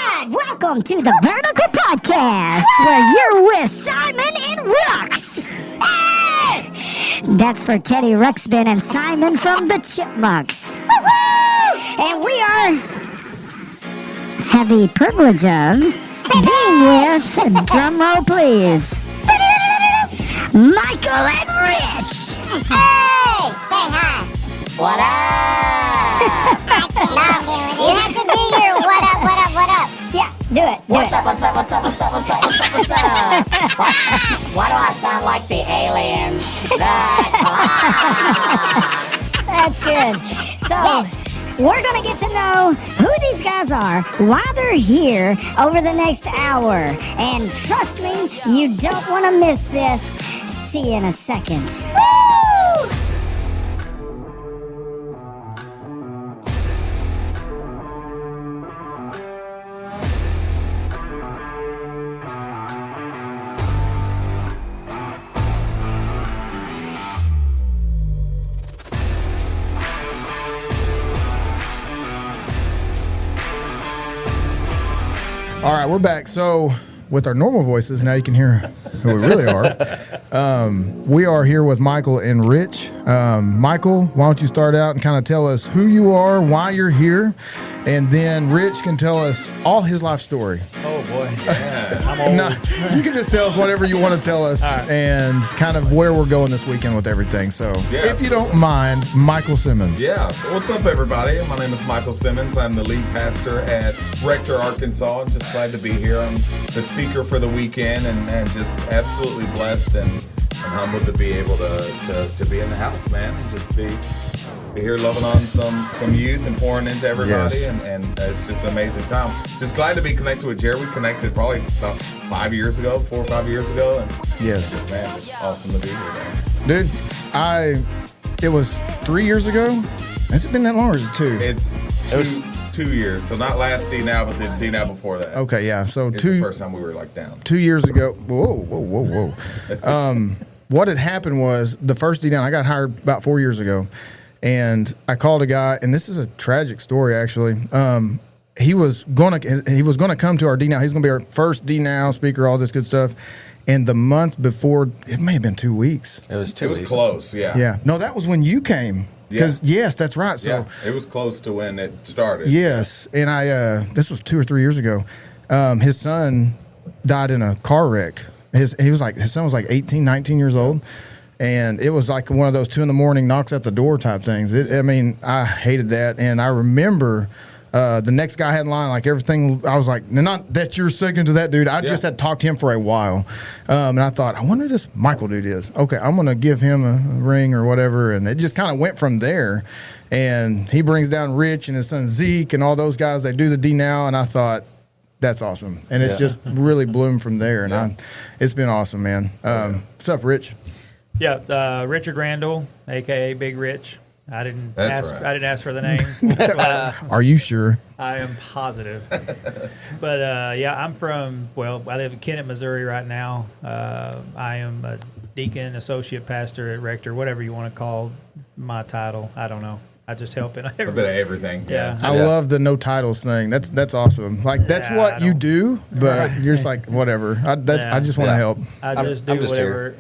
right, welcome to the Vertical Podcast, where you're with Simon and Rux. Hey! That's for Teddy Ruxpin and Simon from the Chipmunks. Woo-hoo! And we have the privilege of being with, drum roll please, Michael and Rich. Hey! Say hi. What up? No, you have to do your what up, what up, what up. Yeah, do it. What's up? Why do I sound like the aliens? That's good. So, we're going to get to know who these guys are, why they're here over the next hour. And trust me, you don't want to miss this. See you in a second. Woo! All right, we're back. So with our normal voices, now you can hear who we really are. We are here with Michael and Rich. Michael, why don't you start out and kind of tell us who you are, why you're here, and then Rich can tell us all his life story. Oh, boy. Yeah, I'm old. No, you can just tell us whatever you want to tell us and kind of where we're going this weekend with everything. So if you don't mind, Michael Simmons. Yeah, so what's up, everybody? My name is Michael Simmons. I'm the lead pastor at Rector, Arkansas. I'm just glad to be here. I'm the speaker for the weekend and just absolutely blessed and humbled to be able to be in the house, man, and just be here loving on some youth and pouring into everybody, yes. and it's just an amazing time. Just glad to be connected with Jerry. We connected probably about 4 or 5 years ago, and yes, just awesome to be here, man. Dude, it was 3 years ago. Has it been that long or is it two? It was 2 years, so not last D-Now, but the D-Now before that. Okay, yeah. So it's the first time we were like down. 2 years ago. Whoa. What had happened was the first D-Now, I got hired about 4 years ago. And I called a guy, and this is a tragic story, actually. He was gonna come to our D-Now. He's gonna be our first D-Now speaker, all this good stuff. And the month before, it may have been 2 weeks. It was close, yeah. Yeah. No, that was when you came. Because yes, that's right. So it was close to when it started. Yes, and this was 2 or 3 years ago. His son died in a car wreck. His son was like 18, 19 years old. And it was like one of those 2 a.m, knocks at the door type things. I hated that. And I remember the next guy I had in line, like everything, I was like, not that you're second to that dude. I just had talked to him for a while. And I thought, I wonder who this Michael dude is. Okay, I'm going to give him a ring or whatever. And it just kind of went from there. And he brings down Rich and his son Zeke and all those guys. They do the D-Now. And I thought, that's awesome. And it's just really bloomed from there. And it's been awesome, man. What's up, Rich? Yeah, Richard Randall, a.k.a. Big Rich. I didn't ask for the name. Are you sure? I am positive. But, I'm I live in Kennett, Missouri right now. I am a deacon, associate pastor at Rector, whatever you want to call my title. I don't know. I just help in everything. A bit of everything. Yeah. I love the no titles thing. That's awesome. Like that's what you do, but you're just like whatever. I just want to help. I just do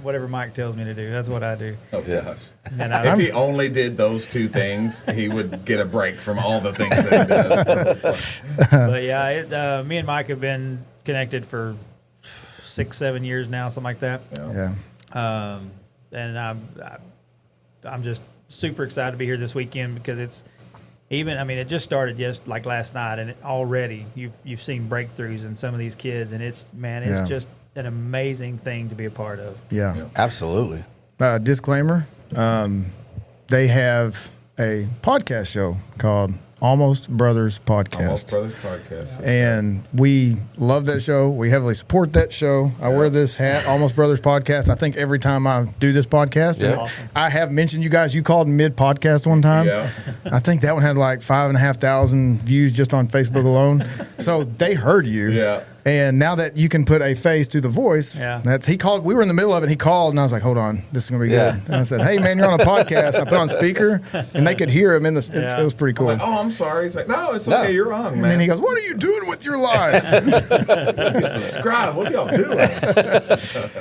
whatever Mike tells me to do. That's what I do. Oh gosh. If he only did those two things, he would get a break from all the things that he does. But me and Mike have been connected for 6-7 years now, something like that. Yeah. And I'm just super excited to be here this weekend because it just started just like last night, and already you've seen breakthroughs in some of these kids, and it's just an amazing thing to be a part of. Yeah. Absolutely. Disclaimer, they have a podcast show called Almost Brothers Podcast. Almost Brothers Podcast. And we love that show. We heavily support that show. I wear this hat, Almost Brothers Podcast. I think every time I do this podcast, Awesome. I have mentioned you guys. You called mid-podcast one time. Yeah. I think that one had like 5,500 views just on Facebook alone. So they heard you. Yeah. And now that you can put a face to the voice, Yeah. he called. We were in the middle of it. He called, and I was like, "Hold on, this is gonna be Yeah. good." And I said, "Hey, man, you're on a podcast." I put on speaker, and they could hear him in the. Yeah. It was pretty cool. I'm like, oh, I'm sorry. He's like, no, it's No. okay. You're on, and man. then he goes, "What are you doing with your life?" Subscribe. What are y'all doing?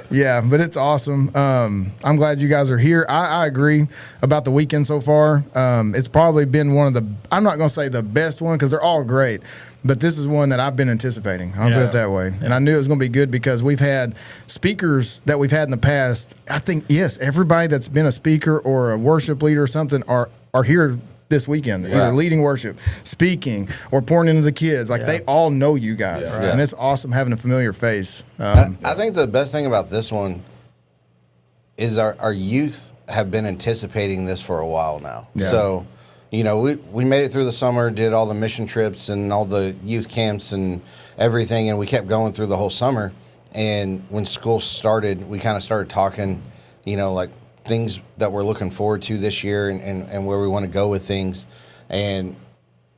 Yeah, but it's awesome. I'm glad you guys are here. I agree about the weekend so far. It's probably been one of the. I'm not gonna say the best one because they're all great. But this is one that I've been anticipating. I'll put it that way. And I knew it was going to be good because we've had speakers that we've had in the past. I think, yes, everybody that's been a speaker or a worship leader or something are here this weekend. Yeah. Either leading worship, speaking, or pouring into the kids. Like, they all know you guys. Yeah. And it's awesome having a familiar face. I think the best thing about this one is our youth have been anticipating this for a while now. Yeah. So, you know, we made it through the summer, did all the mission trips and all the youth camps and everything, and we kept going through the whole summer. And when school started, we kind of started talking, you know, like things that we're looking forward to this year and where we want to go with things. And,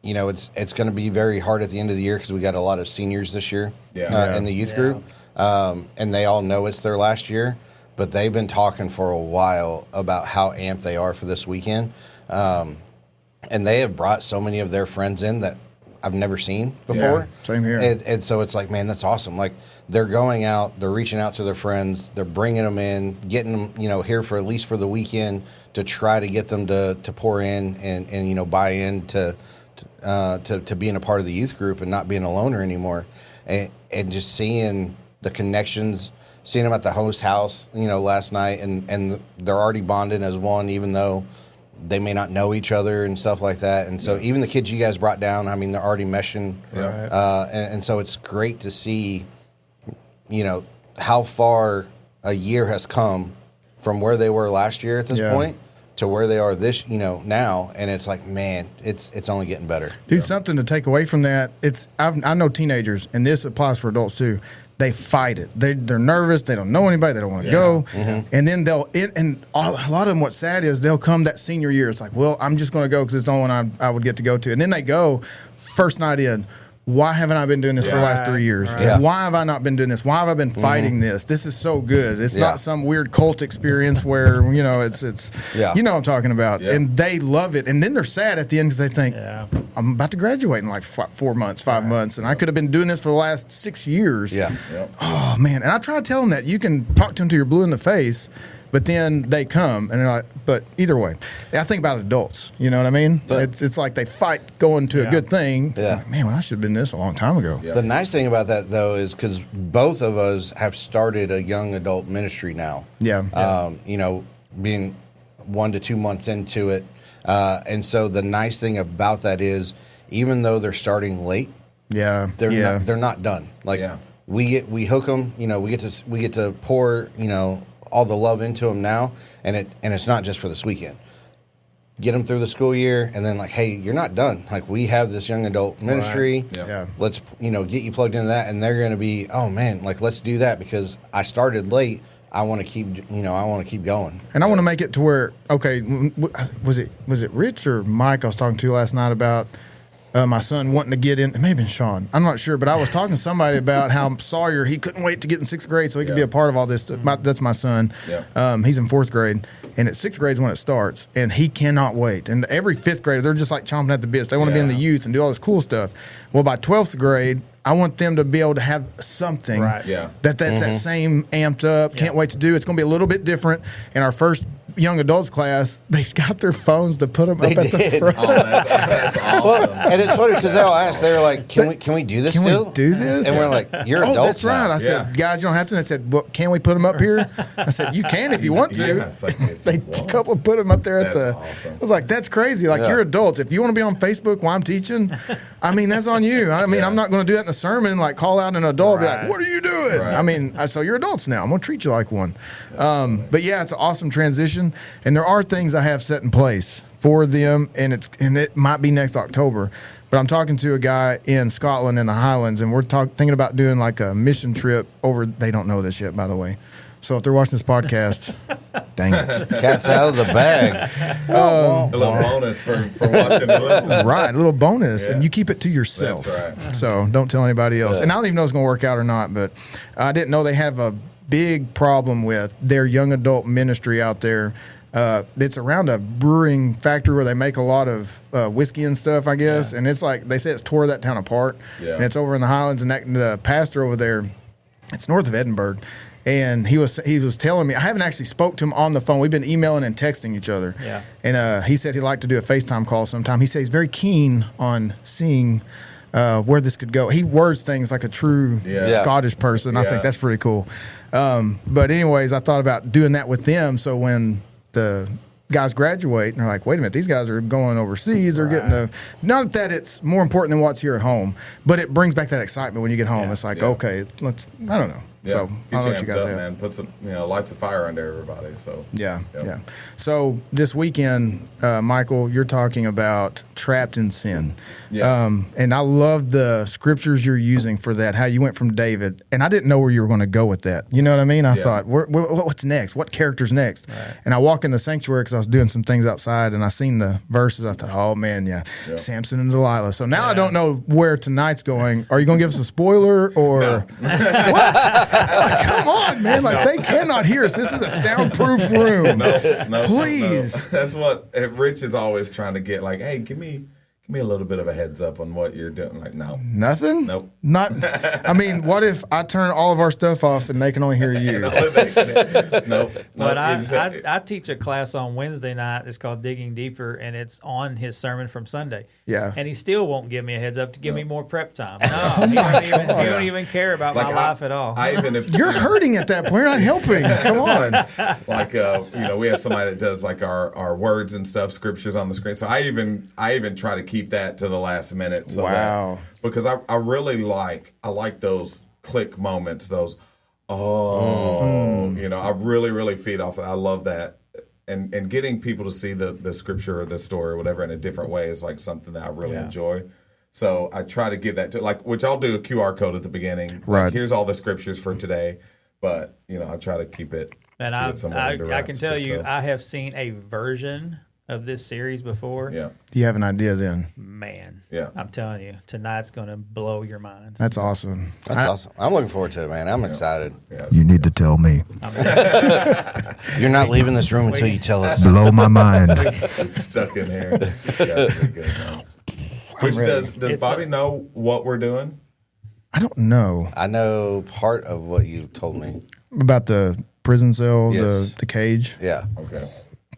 you know, it's going to be very hard at the end of the year because we got a lot of seniors this year in the youth group. And they all know it's their last year, but they've been talking for a while about how amped they are for this weekend. And they have brought so many of their friends in that I've never seen before. Yeah, same here. And so it's like, man, that's awesome. Like, they're going out, they're reaching out to their friends, they're bringing them in, getting them, you know, here for at least for the weekend to try to get them to pour in and you know, buy in to being a part of the youth group and not being a loner anymore. And just seeing the connections, seeing them at the host house, you know, last night, and they're already bonded as one, even though they may not know each other and stuff like that. And so even the kids you guys brought down, I mean, they're already meshing. Yeah. And so it's great to see, you know, how far a year has come from where they were last year at this point to where they are this, you know, now. And it's like, man, it's only getting better. Dude, something to take away from that. I know teenagers, and this applies for adults too. They fight it. They're nervous. They don't know anybody. They don't want to go. Mm-hmm. And then a lot of them, what's sad is they'll come that senior year. It's like, well, I'm just going to go because it's the only one I would get to go to. And then they go first night in. Why haven't I been doing this for the last 3 years? Right. Yeah. Why have I not been doing this? Why have I been fighting this? This is so good. It's not some weird cult experience where, you know, it's you know what I'm talking about. Yeah. And they love it. And then they're sad at the end because they think, Yeah. I'm about to graduate in like 4 months, 5 months, and I could have been doing this for the last 6 years. Yeah. Yep. Oh, man. And I try to tell them that you can talk to them till you're blue in the face, but then they come and they're like, but either way, I think about adults. You know what I mean? It's like they fight going to a good thing. Yeah. Like, man, well, I should have been this a long time ago. Yeah. The nice thing about that, though, is because both of us have started a young adult ministry now. Yeah. You know, being 1 to 2 months into it. And so the nice thing about that is, even though they're starting late, Yeah. they're not done. Like, we hook them, you know, we get to pour, you know, all the love into them now, and it's not just for this weekend. Get them through the school year, and then like, hey, you're not done. Like, we have this young adult ministry. Right. Yeah. Yeah. Let's, you know, get you plugged into that, and they're going to be, oh man, like, let's do that because I started late. I want to keep, you know, I want to keep going. And I want to make it to where, okay, was it Rich or Mike I was talking to last night about my son wanting to get in? It may have been Sean. I'm not sure, but I was talking to somebody about how Sawyer, he couldn't wait to get in 6th grade so he could be a part of all this. That's my son. Yeah. He's in 4th grade, and at 6th grade is when it starts, and he cannot wait. And every 5th grader, they're just like chomping at the bits. They want to be in the youth and do all this cool stuff. Well, by 12th grade, I want them to be able to have something Right. Yeah. that's that same amped up, can't wait to do. It's going to be a little bit different. In our first young adults class, they got their phones to put them up at the front. Oh, that's awesome. Well, and it's funny because they all asked, they were like, can we do this Can still? we do this? And we're like, you're Oh, adults that's right. now. I said, guys, you don't have to. They said, well, can we put them up here? I said, you can if you want to. Yeah, it's like if They you want. a couple put them up there at That's the. awesome. I was like, that's crazy. Like, Yeah. you're adults. If you want to be on Facebook while I'm teaching, I mean, that's on you. I mean, I'm not going to do that in the sermon. Like, call out an adult, and be like, Right. what are you doing? Right. I mean, so you're adults now. I'm going to treat you like one. But yeah, it's an awesome transition, and there are things I have set in place for them, and it might be next October. But I'm talking to a guy in Scotland in the Highlands, and we're thinking about doing like a mission trip over. They don't know this yet, by the way. So if they're watching this podcast, dang it. Cat's out of the bag. A little bonus for watching and listening. Right, a little bonus, Yeah. and you keep it to yourself. That's right. So don't tell anybody else. And I don't even know if it's going to work out or not, but I didn't know they have a big problem with their young adult ministry out there. It's around a brewing factory where they make a lot of whiskey and stuff, I guess. Yeah. And it's like, they say it's tore that town apart. Yeah. And it's over in the Highlands, and the pastor over there, it's north of Edinburgh. And he was telling me, I haven't actually spoke to him on the phone. We've been emailing and texting each other. Yeah. And he said he'd like to do a FaceTime call sometime. He said he's very keen on seeing where this could go. He words things like a true Scottish person. I think that's pretty cool. But anyways, I thought about doing that with them. So when the guys graduate and they're like, wait a minute, these guys are going overseas. They're getting not that it's more important than what's here at home, but it brings back that excitement when you get home. It's like, okay, I don't know. Yeah. So I Get don't know you what you amped guys up, have. man. Put some, lights of fire under everybody. So Yeah. So this weekend, Michael, you're talking about trapped in sin. Yes. And I love the scriptures you're using for that, how you went from David. And I didn't know where you were going to go with that. You know what I mean? I thought, what's next? What character's next? Right. And I walk in the sanctuary because I was doing some things outside, and I seen the verses. I thought, oh, man, Samson and Delilah. So now I don't know where tonight's going. Are you going to give us a spoiler or what? Come on, man. Like, they cannot hear us. This is a soundproof room. No. Please. No. That's what Rich is always trying to get. Like, hey, give me a little bit of a heads up on what you're doing. Like, no. Nothing? Nope. Not. I mean, what if I turn all of our stuff off and they can only hear you? Nope. But I teach a class on Wednesday night. It's called Digging Deeper, and it's on his sermon from Sunday. Yeah. And he still won't give me a heads up to give me more prep time. No, he don't even care about my life at all. You're hurting at that point. You're not helping. Come on. Like, we have somebody that does like our words and stuff, scriptures on the screen. So I even try to keep that to the last minute. So because I really like those click moments, those I really, really feed off of. I love that. And getting people to see the scripture or the story or whatever in a different way is like something that I really enjoy. So I try to give that to, like, which I'll do a QR code at the beginning. Right. Like, here's all the scriptures for today. But, I try to keep it. And I can tell you, I have seen a version of this series before. Yeah. Do you have an idea then? Man. Yeah. I'm telling you, tonight's going to blow your mind. That's awesome. That's awesome. I'm looking forward to it, man. I'm excited. Yeah, you need to tell me. You're not leaving this room until you tell us. Blow my mind. It's stuck in here. That's pretty good, man. Which does Bobby know what we're doing? I don't know. I know part of what you told me. About the prison cell, the cage? Yeah. Okay.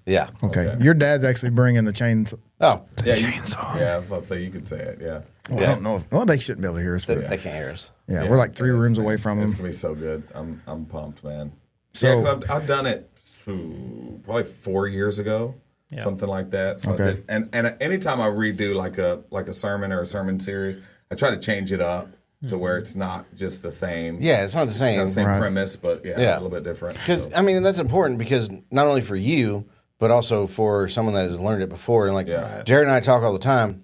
Yeah. Okay. Your dad's actually bringing the chains. Oh. Yeah, chainsaw. I was about to say you could say it. Yeah. Well, I don't know. Well, they shouldn't be able to hear us. They can't hear us. Yeah, we're like 3 rooms away from them. It's going to be so good. I'm pumped, man. So, yeah, 'cause I've done it probably 4 years ago, something like that. So okay. And anytime I redo like a sermon or a sermon series, I try to change it up to where it's not just the same. Yeah, it's not the same. It's not the same premise, but a little bit different. Because I mean, that's important because not only for you, but also for someone that has learned it before. And like Jared and I talk all the time.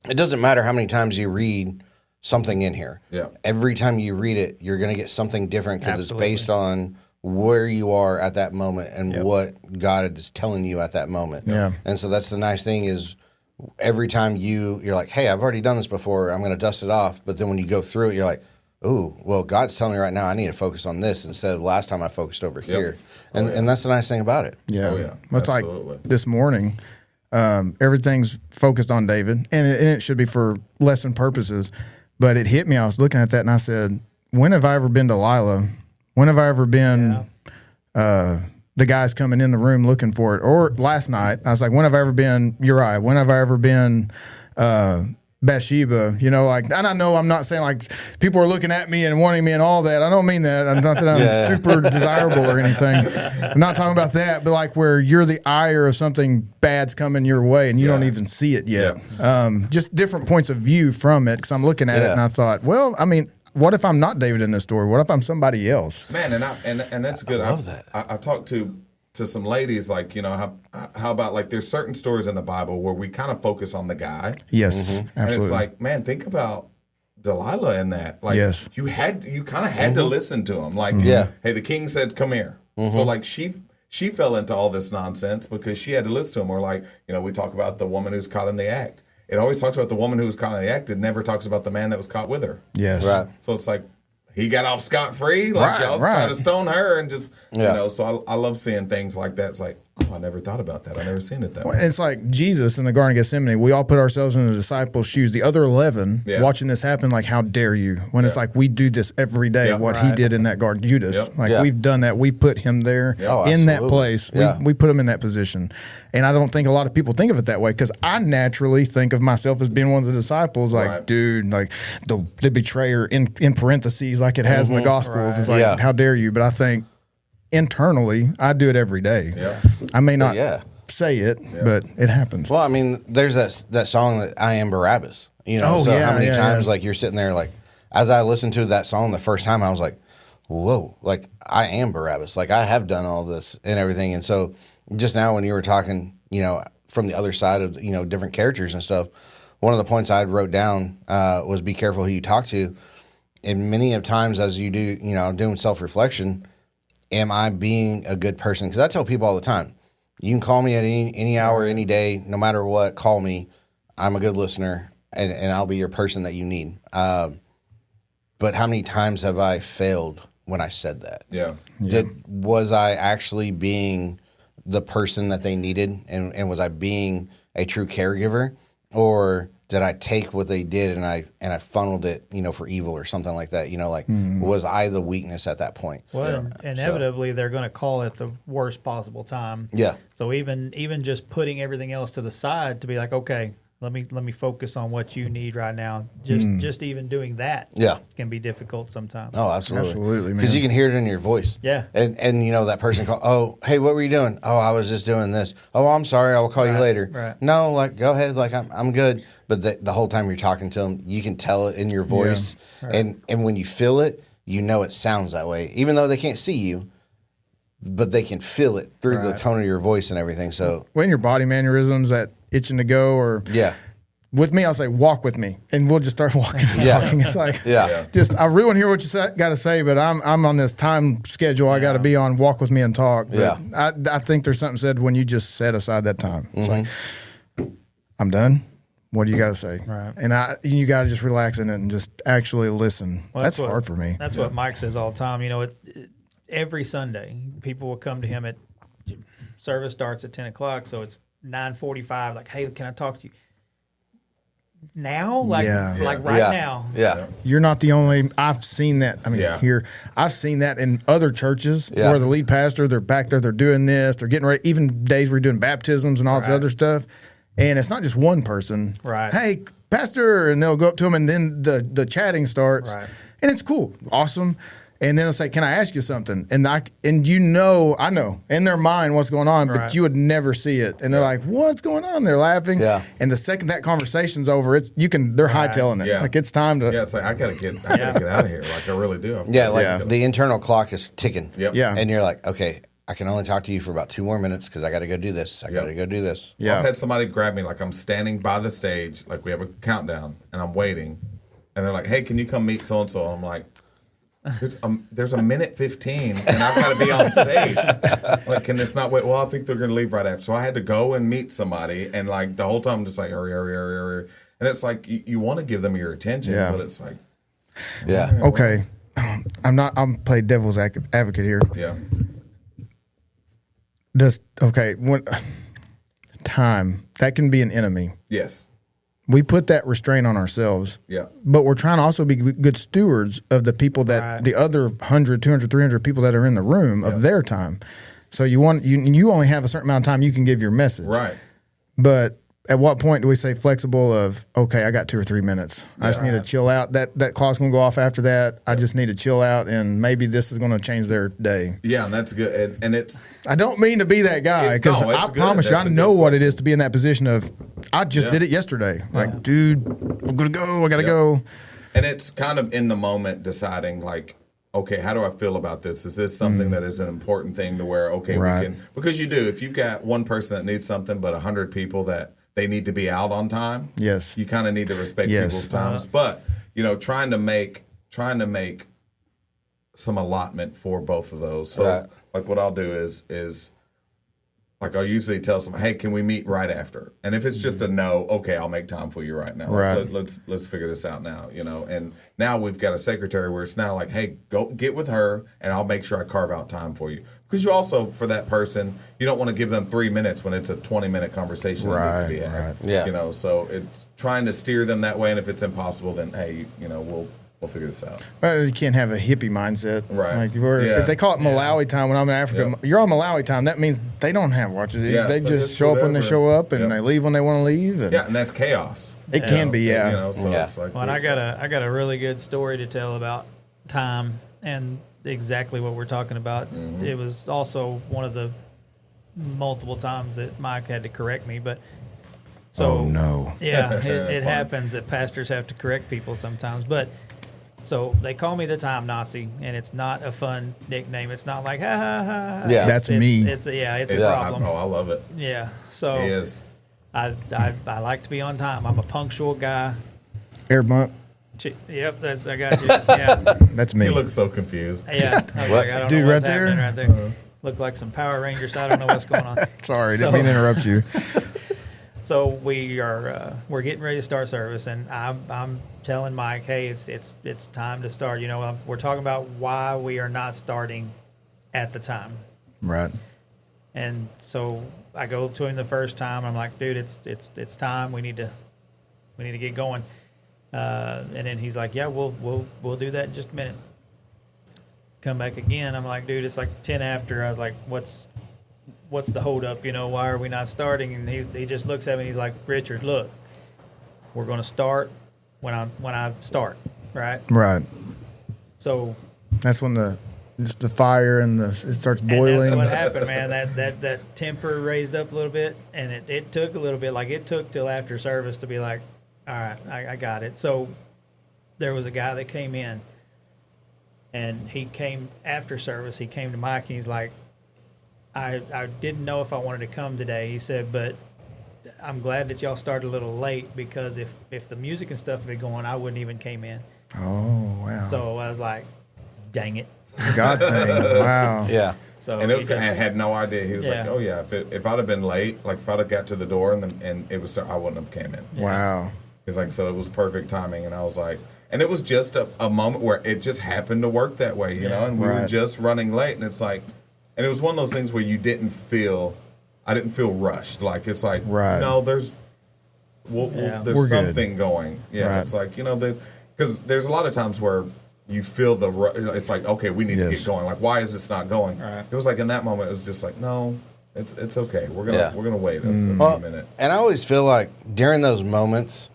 It doesn't matter how many times you read something in here. Yeah. Every time you read it, you're going to get something different because it's based on where you are at that moment and what God is telling you at that moment. Yeah. And so that's the nice thing is every time you're like, hey, I've already done this before. I'm going to dust it off. But then when you go through it, you're like, ooh, well, God's telling me right now I need to focus on this instead of last time I focused over here. And that's the nice thing about it. Yeah. Oh, yeah. It's absolutely. Like this morning, everything's focused on David, and it should be for lesson purposes. But it hit me. I was looking at that, and I said, when have I ever been Delilah? When have I ever been the guys coming in the room looking for it? Or last night, I was like, when have I ever been Uriah? When have I ever been Bathsheba? You know, like, and I know I'm not saying like people are looking at me and wanting me and all that. I don't mean that. I'm not that I'm super desirable or anything. I'm not talking about that, but like where you're the ire of something bad's coming your way and you don't even see it yet. Just different points of view from it, because I'm looking at it and I thought, well, I mean, what if I'm not David in this story? What if I'm somebody else? Man, and that's good. I love that. I talked to to some ladies, like, you know, how about like there's certain stories in the Bible where we kind of focus on the guy. Yes, absolutely. And it's like, man, think about Delilah in that. Like, Yes. you kind of had to listen to him. Like, hey, the king said, come here. So like she fell into all this nonsense because she had to listen to him. Or like, you know, we talk about the woman who's caught in the act. It always talks about the woman who was caught in the act. It never talks about the man that was caught with her. Yes. Right. So it's like, he got off scot-free. Like, y'all was trying to stone her and just, you know, so I love seeing things like that. It's like, oh, I never thought about that. I never seen it that way. It's like Jesus in the Garden of Gethsemane. We all put ourselves in the disciples' shoes. The other 11 watching this happen, like, how dare you? When it's like, we do this every day, what he did in that garden. Judas, we've done that. We put him there in that place. We put him in that position. And I don't think a lot of people think of it that way because I naturally think of myself as being one of the disciples. Like, dude, like the betrayer in parentheses, like it has in the Gospels. It's like, how dare you? But I think internally, I do it every day. I may not say it, but it happens. Well, I mean, there's that song that I Am Barabbas. You know, how many times like you're sitting there like, as I listened to that song the first time, I was like, whoa, like I am Barabbas. Like I have done all this and everything. And so just now when you were talking, you know, from the other side of, you know, different characters and stuff, one of the points I wrote down was be careful who you talk to. And many of times as you do, you know, doing self-reflection, am I being a good person? Because I tell people all the time, you can call me at any hour, any day, no matter what, call me. I'm a good listener, and I'll be your person that you need. But how many times have I failed when I said that? Was I actually being the person that they needed, and was I being a true caregiver, or did I take what they did and I funneled it, you know, for evil or something like that? You know, like was I the weakness at that point? Well, inevitably they're going to call it the worst possible time. Yeah. So even just putting everything else to the side to be like, okay, let me focus on what you need right now. Just even doing that can be difficult sometimes. Oh, absolutely. Absolutely, man. Because you can hear it in your voice. Yeah. And you know, that person call, oh, hey, what were you doing? Oh, I was just doing this. Oh, I'm sorry. I will call you later. Right. No, like, go ahead. Like, I'm good. But the whole time you're talking to them, you can tell it in your voice. Yeah. Right. And when you feel it, you know it sounds that way. Even though they can't see you, but they can feel it through the tone of your voice and everything. So when your body mannerisms, that itching to go, or with me, I'll say, walk with me, and we'll just start walking and talking. It's like, just, I really want to hear what you got to say, but I'm on this time schedule I got to be on, walk with me and talk. But I think there's something said when you just set aside that time. It's like, I'm done. What do you got to say? Right. And you got to just relax in it and just actually listen. Well, that's hard for me. That's what Mike says all the time. You know, every Sunday, people will come to him at service starts at 10 o'clock, so it's 9:45. Like, hey, can I talk to you now? Like right now. Yeah. You're not the only. I've seen that. I mean, here I've seen that in other churches where the lead pastor, they're back there, they're doing this, they're getting ready. Even days we're doing baptisms and all this other stuff, and it's not just one person. Right. Hey, pastor, and they'll go up to him, and then the chatting starts, and it's cool, awesome. And then they'll say, "Can I ask you something?" And I know in their mind what's going on, but you would never see it. And they're like, "What's going on?" They're laughing. Yeah. And the second that conversation's over, they're hightailing it. Yeah. Like it's time to. Yeah, it's like I gotta get out of here. Like I really do. The internal clock is ticking. Yep. Yeah. And you're like, okay, I can only talk to you for about 2 more minutes because I got to go do this. I got to go do this. Yeah. I've had somebody grab me, like I'm standing by the stage, like we have a countdown, and I'm waiting, and they're like, "Hey, can you come meet so and so?" I'm like, there's a minute 15 and I've got to be on stage. Like, can this not wait? Well, I think they're going to leave right after. So I had to go and meet somebody, and like the whole time I'm just like, hurry. And it's like, you want to give them your attention, but it's like, okay. I'm playing devil's advocate here. Yeah. Time, that can be an enemy. Yes. We put that restraint on ourselves. Yeah. But we're trying to also be good stewards of the people that the other 100, 200, 300 people that are in the room of their time. So you only have a certain amount of time you can give your message. Right. But at what point do we say flexible of, okay, I got 2 or 3 minutes. I just need to chill out. That clock's going to go off after that. I just need to chill out, and maybe this is going to change their day. Yeah, and that's good. And it's... I don't mean to be that guy, because I promise you, I know what it is to be in that position of, I just did it yesterday. Like, dude, I'm going to go. I got to go. And it's kind of in the moment deciding, like, okay, how do I feel about this? Is this something that is an important thing to where, okay, Right. we can, because you do, if you've got one person that needs something, but 100 people that they need to be out on time. Yes. You kind of need to respect Yes. people's times, but trying to make some allotment for both of those. So Right. like what I'll do is like I'll usually tell someone, hey, can we meet right after? And if it's just a no, okay, I'll make time for you right now. Like, Right. let's figure this out now, And now we've got a secretary where it's now like, hey, go get with her, and I'll make sure I carve out time for you. Because you also, for that person, you don't want to give them 3 minutes when it's a 20-minute conversation that needs to be had. Right. Yeah. So it's trying to steer them that way, and if it's impossible, then hey, we'll figure this out. Well, you can't have a hippie mindset. Right. Like Yeah. if they call it Malawi time when I'm in Africa, Yep. you're on Malawi time. That means they don't have watches. Yeah, They so just just show up when they whatever. show up, and Yep. they leave when they want to leave. And Yeah, and that's chaos. it can be, yeah. So Yeah. it's like, Well, and I got a really good story to tell about time and exactly what we're talking about. Mm-hmm. It was also one of the multiple times that Mike had to correct me, but so Oh, no. yeah, it Fun. happens that pastors have to correct people sometimes, but. So they call me the time Nazi, and it's not a fun nickname. It's not like ha ha ha. Yeah. That's it's, me. It's a problem. I love it. Yeah. So He is. I like to be on time. I'm a punctual guy. Air bump. Yep, I got you. Yeah, That's me. He looks so confused. yeah. I was What? like, I don't Dude, know what's right there? happening right there. Look like some Power Rangers. I don't know what's going on. Sorry, So- didn't mean to interrupt you. So we're getting ready to start service, and I'm telling Mike, hey, it's time to start. We're talking about why we are not starting at the time. Right. And so I go to him the first time. I'm like, dude, it's time. We need to get going. And then he's like, yeah, we'll do that in just a minute. Come back again. I'm like, dude, it's like 10 after. I was like, what's the holdup? Why are we not starting? And he just looks at me. And he's like, Richard, look, we're going to start when I start, right? Right. So That's when the fire and it starts boiling. And that's what happened, man. That temper raised up a little bit, and it took a little bit. Like it took till after service to be like, all right, I got it. So there was a guy that came in, and he came after service. He came to Mike, and he's like, I didn't know if I wanted to come today. He said, but I'm glad that y'all started a little late, because if the music and stuff had been going, I wouldn't even came in. Oh, wow. So I was like, dang it. God thing. Wow. Yeah. So And it was, he I just- had no idea. He was Yeah. like, "Oh yeah, if I'd have been late, like if I'd have got to the door and it was, I wouldn't have came in." Wow. He's like, so it was perfect timing, and I was like, and it was just a moment where it just happened to work that way, and we were Right. just running late, and it's like, and it was one of those things where I didn't feel rushed. Like it's like, Right. no, there's Yeah. there's We're good. something going. Yeah, Right. it's like because there's a lot of times where you feel it's like, okay, we need to Yes. get going. Like, why is this not going? Right. It was like in that moment, it was just like, no, it's okay. We're Yeah. gonna wait a few minutes. And I always feel like during those moments,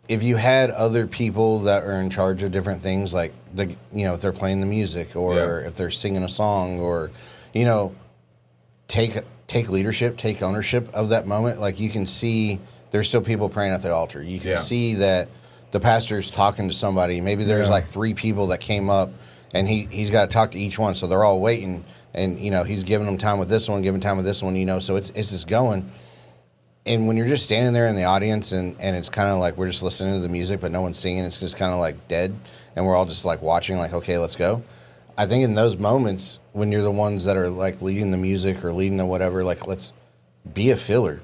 if you had other people that are in charge of different things, like if they're playing the music or Yeah. if they're singing a song, or take leadership, take ownership of that moment. Like you can see, there's still people praying at the altar. You can Yeah. see that the pastor's talking to somebody. Maybe there's Yeah. like 3 people that came up, and he's got to talk to each one. So they're all waiting, and he's giving them time with this one, giving time with this one. So it's just going. And when you're just standing there in the audience and it's kind of like we're just listening to the music, but no one's singing, it's just kind of like dead, and we're all just like watching, like, okay, let's go. I think in those moments, when you're the ones that are like leading the music or leading the whatever, like, let's be a filler.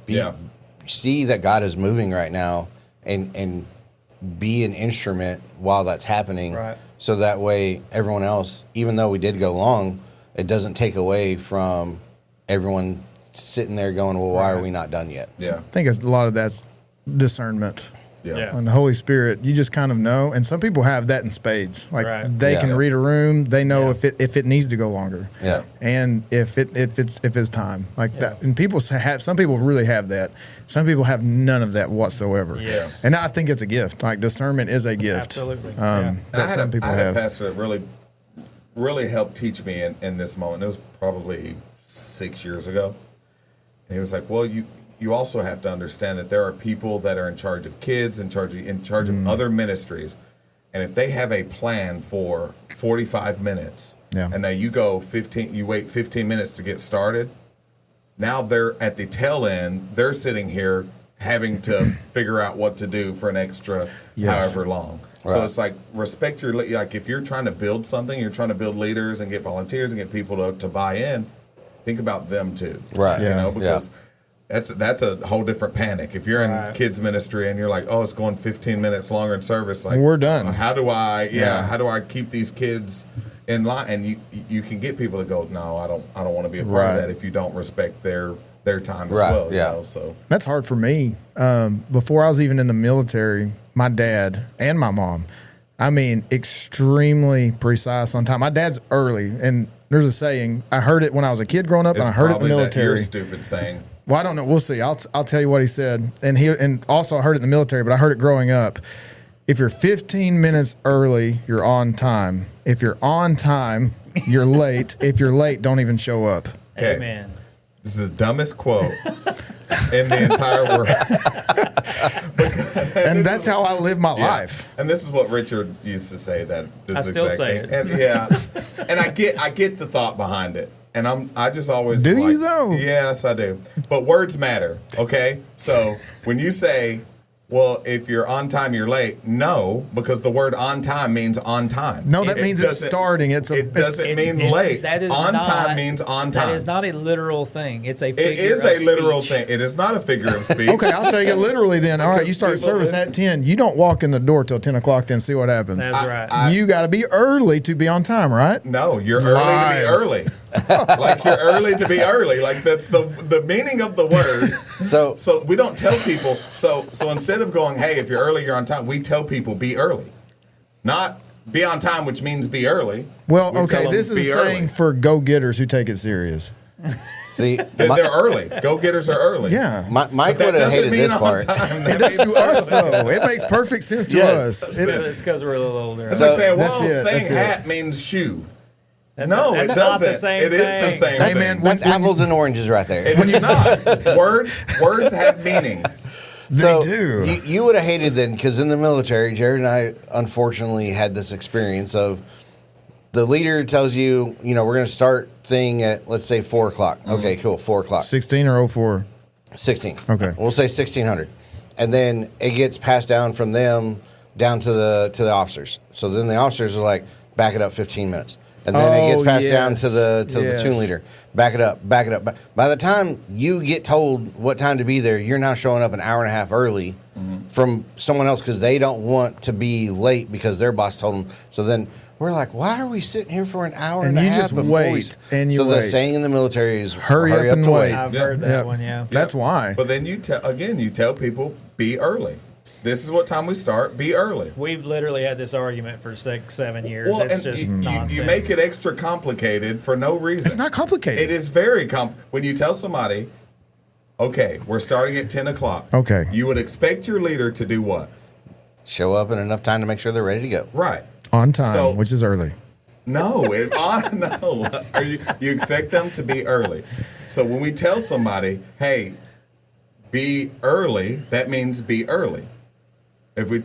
See that God is moving right now, and be an instrument while that's happening. Right. So that way, everyone else, even though we did go long, it doesn't take away from everyone sitting there going, well, why are we not done yet? Yeah, I think a lot of that's discernment. yeah. And the Holy Spirit, you just kind of know. And some people have that in spades. Like Right. they Yeah. can read a room. They know Yeah. if it needs to go longer. Yeah. And if it's time like that. And some people really have that. Some people have none of that whatsoever. Yes. And I think it's a gift. Like discernment is a gift. Absolutely. Yeah. That some people I had have. a pastor that really helped teach me in this moment. It was probably 6 years ago. And he was like, well, you also have to understand that there are people that are in charge of kids, in charge of other ministries. And if they have a plan for 45 minutes, and now you wait 15 minutes to get started, now they're at the tail end, they're sitting here having to figure out what to do for an extra however long. Right. So it's like, respect your, like if you're trying to build something, you're trying to build leaders and get volunteers and get people to buy in, think about them too. Right. You know, because that's a whole different panic. If you're in kids ministry and you're like, oh, it's going 15 minutes longer in service, like we're done. How do I keep these kids in line? And you can get people to go, no, I don't want to be a part of that if you don't respect their time as well. You know, so that's hard for me. Before I was even in the military, my dad and my mom, I mean, extremely precise on time. My dad's early, and there's a saying. I heard it when I was a kid growing up, and I heard it in the military. Your stupid saying. Well, I don't know. We'll see. I'll tell you what he said, and also I heard it in the military, but I heard it growing up. If you're 15 minutes early, you're on time. If you're on time, you're late. If you're late, don't even show up. Okay. Amen. This is the dumbest quote in the entire world. And that's how I live my life. And this is what Richard used to say. That this I still say it. And and I get the thought behind it. And I just always do you though? Yes, I do. But words matter. Okay, so when you say, well, if you're on time, you're late. No, because the word on time means on time. No, that means it's starting. It doesn't mean late. That is on not, time means on time. That is not a literal thing. It's a figure It is of a literal speech. thing. It is not a figure of speech. Okay, I'll take it literally then. All right, you start service at 10. You don't walk in the door till 10 o'clock then see what happens. That's right. You got to be early to be on time, right? No, you're early to be early. Like you're early to be early. Like that's the meaning of the word. So we don't tell people. So instead of going, hey, if you're early, you're on time, we tell people be early. Not be on time, which means be early. Well, okay, this is a saying for go-getters who take it serious. See, they're early. Go-getters are early. Yeah. Mike would have hated this part. It does to us, though. It makes perfect sense to us. It's because we're a little older. It's like saying, that's well, it, saying that's it. hat means shoe. That's No, not it the doesn't. same It is the thing. same Hey, thing. man, That's apples and oranges right there. It is not. Words have meanings. So They do. You would have hated then, because in the military, Jared and I unfortunately had this experience of the leader tells you, we're going to start thing at, let's say, 4 o'clock. Okay, cool, 4 o'clock. 16 or 04? 16. Okay. We'll say 1600. And then it gets passed down from them down to the officers. So then the officers are like, back it up 15 minutes. And then it gets passed down to the platoon leader. Back it up. By the time you get told what time to be there, you're now showing up an hour and a half early from someone else because they don't want to be late because their boss told them. So then we're like, why are we sitting here for an hour and a half? You just wait, and you so wait. The saying in the military is hurry up and to wait. I've heard that one, yeah. That's why. But then you tell people, be early. This is what time we start. Be early. We've literally had this argument for 6-7 years. Well, It's and just you nonsense. make it extra complicated for no reason. It's not complicated. It is very when you tell somebody, okay, we're starting at 10 o'clock. Okay. You would expect your leader to do what? show up in enough time to make sure they're ready to go. Right. On time, which is early. No, no. You expect them to be early. So when we tell somebody, hey, be early, that means be early. If we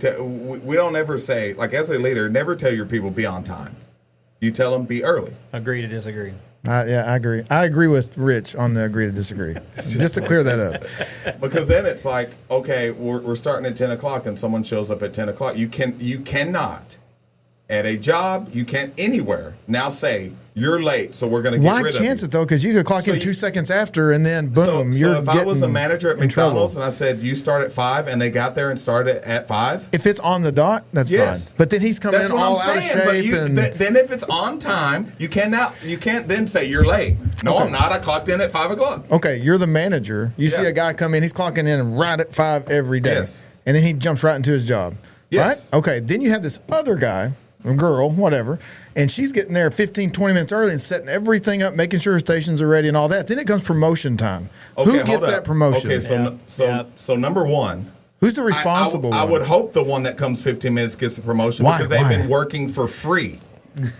don't ever say, like as a leader, never tell your people be on time. You tell them be early. Agree to disagree. Yeah, I agree. I agree with Rich on the agree to disagree. Just to clear that up. Because then it's like, okay, we're starting at 10 o'clock and someone shows up at 10 o'clock. You cannot, at a job, you can't anywhere now say, you're late, so we're going to get rid of you. Why chance it, though? Because you could clock in 2 seconds after, and then, boom, you're if I was a manager at McDonald's trouble. and I said, you start at 5, and they got there and started at 5? If it's on the dot, that's fine. But then he's coming in all out of shape. Then if it's on time, you can't then say you're late. No, Okay. I'm not. I clocked in at 5 o'clock. Okay, you're the manager. You see Yeah. a guy come in, he's clocking in right at 5 every day. Yes. And then he jumps right into his job. Yes. Right? Okay, then you have this other guy, a girl, whatever, and she's getting there 15, 20 minutes early and setting everything up, making sure her stations are ready and all that. Then it comes promotion time. Okay, Who hold gets up. that promotion? Okay, so number one, Who's the responsible I one? would hope the one that comes 15 minutes gets a promotion Why? because they've Why? been working for free.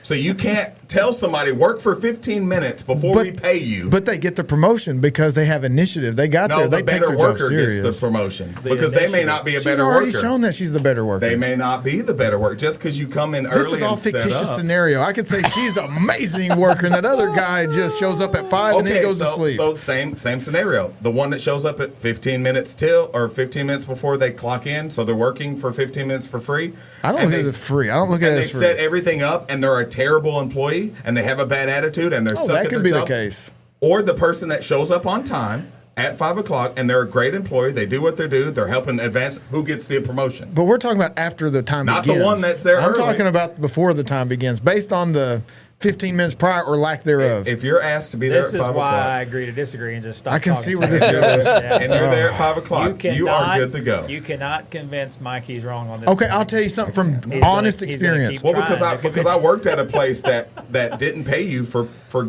So you can't tell somebody work for 15 minutes before we pay you. But they get the promotion because they have initiative. They got no, there. They the take better their job worker serious. gets the promotion because they may not be a She's better already worker. shown that she's the better worker. They may not be the better worker just because you come in early. This is all and set fictitious up. scenario. I could say she's an amazing worker, and that other guy just shows up at 5 and then he goes to sleep. So same scenario. The one that shows up at 15 minutes till or 15 minutes before they clock in, so they're working for 15 minutes for free. I don't look at it as free. I don't look at it as free. And they set everything up, and they're a terrible employee, and they have a bad attitude, and they're suck that at could their be job. the case. Or the person that shows up on time at 5 o'clock, and they're a great employee. They do what they do. They're helping advance. Who gets the promotion? But we're talking about after the time Not begins. the one that's there I'm early. talking about before the time begins, based on the 15 minutes prior or lack thereof. If you're asked to be there This at is 5 why o'clock, I agree to disagree and just stop. I can talking see to where you. this goes. and you're there at 5 o'clock, you are good to go. You cannot convince Mike he's wrong on this. Okay, point. I'll tell you something from He's honest gonna- he's gonna experience. keep Well, because trying to because I worked at a place that didn't pay you for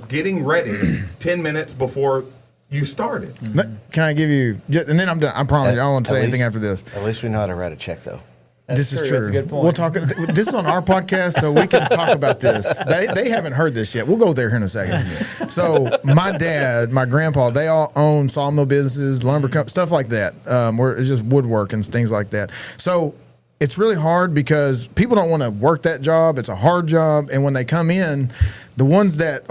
getting ready 10 minutes before you started. Can I give you, and then I'm done. I promise you, I don't want to say At anything least- after this. At least we know how to write a check, though. This is true. That's a good point. We'll talk. This is on our podcast, so we can talk about this. They haven't heard this yet. We'll go there here in a second. So my dad, my grandpa, they all own sawmill businesses, lumber companies, stuff like that. Where it's just woodwork and things like that. So it's really hard because people don't want to work that job. It's a hard job, and when they come in, the ones that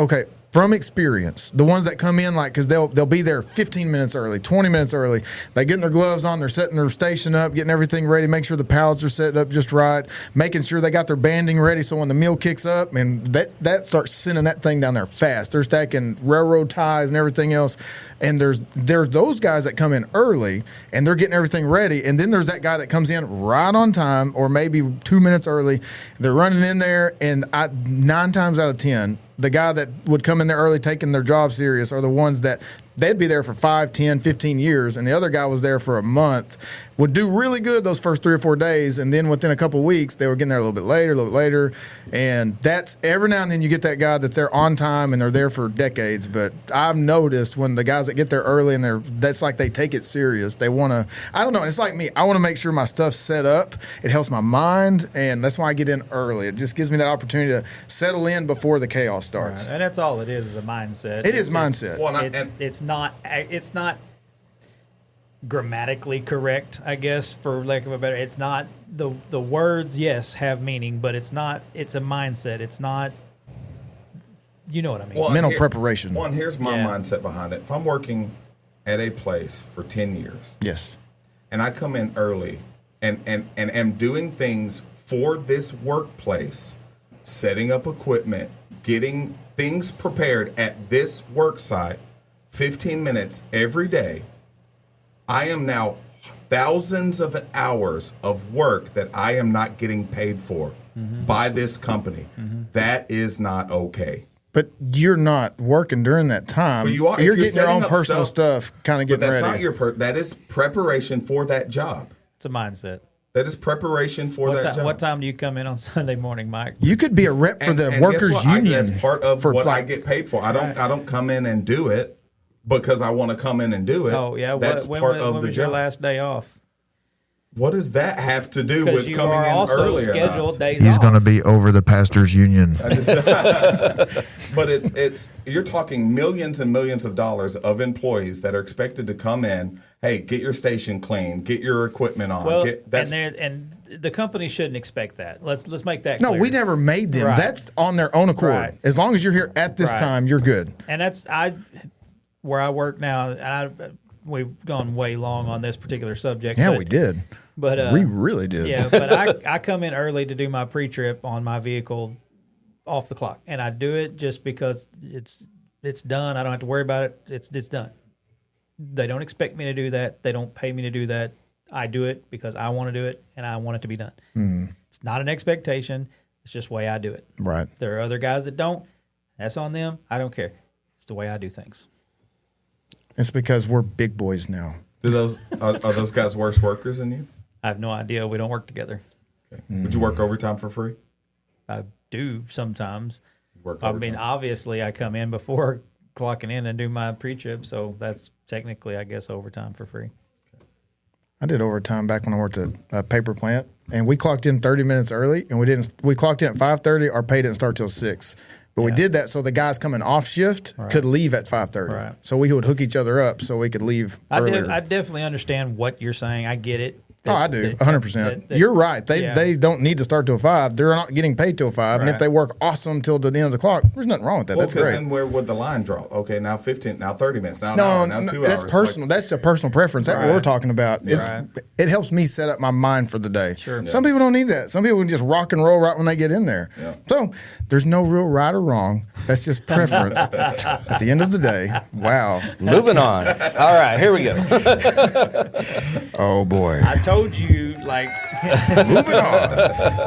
from experience, the ones that come in because they'll be there 15 minutes early, 20 minutes early. They getting their gloves on, they're setting their station up, getting everything ready, make sure the pallets are set up just right, making sure they got their banding ready so when the meal kicks up, and that starts sending that thing down there fast. They're stacking railroad ties and everything else. And there's those guys that come in early and they're getting everything ready, and then there's that guy that comes in right on time or maybe 2 minutes early. They're running in there, and 9 times out of 10, the guy that would come in there early taking their job serious are the ones that they'd be there for 5, 10, 15 years, and the other guy was there for a month, would do really good those first 3 or 4 days, and then within a couple of weeks, they were getting there a little bit later, and that's every now and then you get that guy that's there on time, and they're there for decades, but I've noticed when the guys that get there early, and that's like they take it serious. They want to, I don't know, it's like me. I want to make sure my stuff's set up. It helps my mind, and that's why I get in early. It just gives me that opportunity to settle in before the chaos starts. Right. And that's all it is a mindset. It is mindset. Well, It's not grammatically correct, I guess, for lack of a better. It's not the words. Yes, have meaning, but it's not. It's a mindset. It's not. You know what I mean? Mental preparation. Well, and here's my mindset behind it. If I'm working at a place for 10 years, Yes. and I come in early and am doing things for this workplace, setting up equipment, getting things prepared at this work site, 15 minutes every day, I am now thousands of hours of work that I am not getting paid for by this company. That is not okay. But you're not working during that time. Well, you are. If You're you're getting your own setting up personal stuff kind of But getting that's ready. not your that is preparation for that job. It's a mindset. That is preparation for that job. What time do you come in on Sunday morning, Mike? You could be a rep for the And workers guess what? union. That's part of for what I like- get paid for. I don't come in and do it because I want to come in and do it. Oh yeah. That's when part when of the was your job. last day off? What does that have to do Because with you coming are in also early or scheduled not? days off. be over the pastors union. But it's you're talking millions and millions of dollars of employees that are expected to come in. Hey, get your station clean, get your equipment on. Well, That's and the company shouldn't expect that. Let's make that No, clear. we never made them. Right. That's on their own accord. Right. As long as you're here at this Right. time, you're good. And that's where I work now. And we've gone way long on this particular subject. Yeah, but, we did. But We really did. Yeah, but I come in early to do my pre-trip on my vehicle off the clock, and I do it just because it's done. I don't have to worry about it. It's done. They don't expect me to do that. They don't pay me to do that. I do it because I want to do it, and I want it to be done. It's not an expectation. It's just the way I do it. Right. There are other guys that don't. That's on them. I don't care. It's the way I do things. It's because we're big boys now. are those guys worse workers than you? I have no idea. We don't work together. Okay. Would you work overtime for free? I do sometimes. Work I mean, overtime. obviously, I come in before clocking in and do my pre-trip, so that's technically, I guess, overtime for free. I did overtime back when I worked at a paper plant, and we clocked in 30 minutes early, and we clocked in at 5:30. Our pay didn't start till 6. But we did that so the guys coming off shift could leave at 5:30. Right. So we would hook each other up so we could leave earlier. I definitely understand what you're saying. I get it. I do, 100%. You're right. They don't need to start till 5. They're not getting paid till 5. And if they work awesome till the end of the clock, there's nothing wrong with that. Well, That's great. Then where would the line draw? Okay, now 15, now 30 minutes, now an No, hour, now 2 hours. that's personal. That's a personal preference. That's what we're talking about. It helps me set up my mind for the day. Sure. Some people don't need that. Some people can just rock and roll right when they get in there. Yeah. So there's no real right or wrong. That's just preference. At the end of the day, wow. Moving on. All right, here we go. Oh boy. I told you, like, moving on.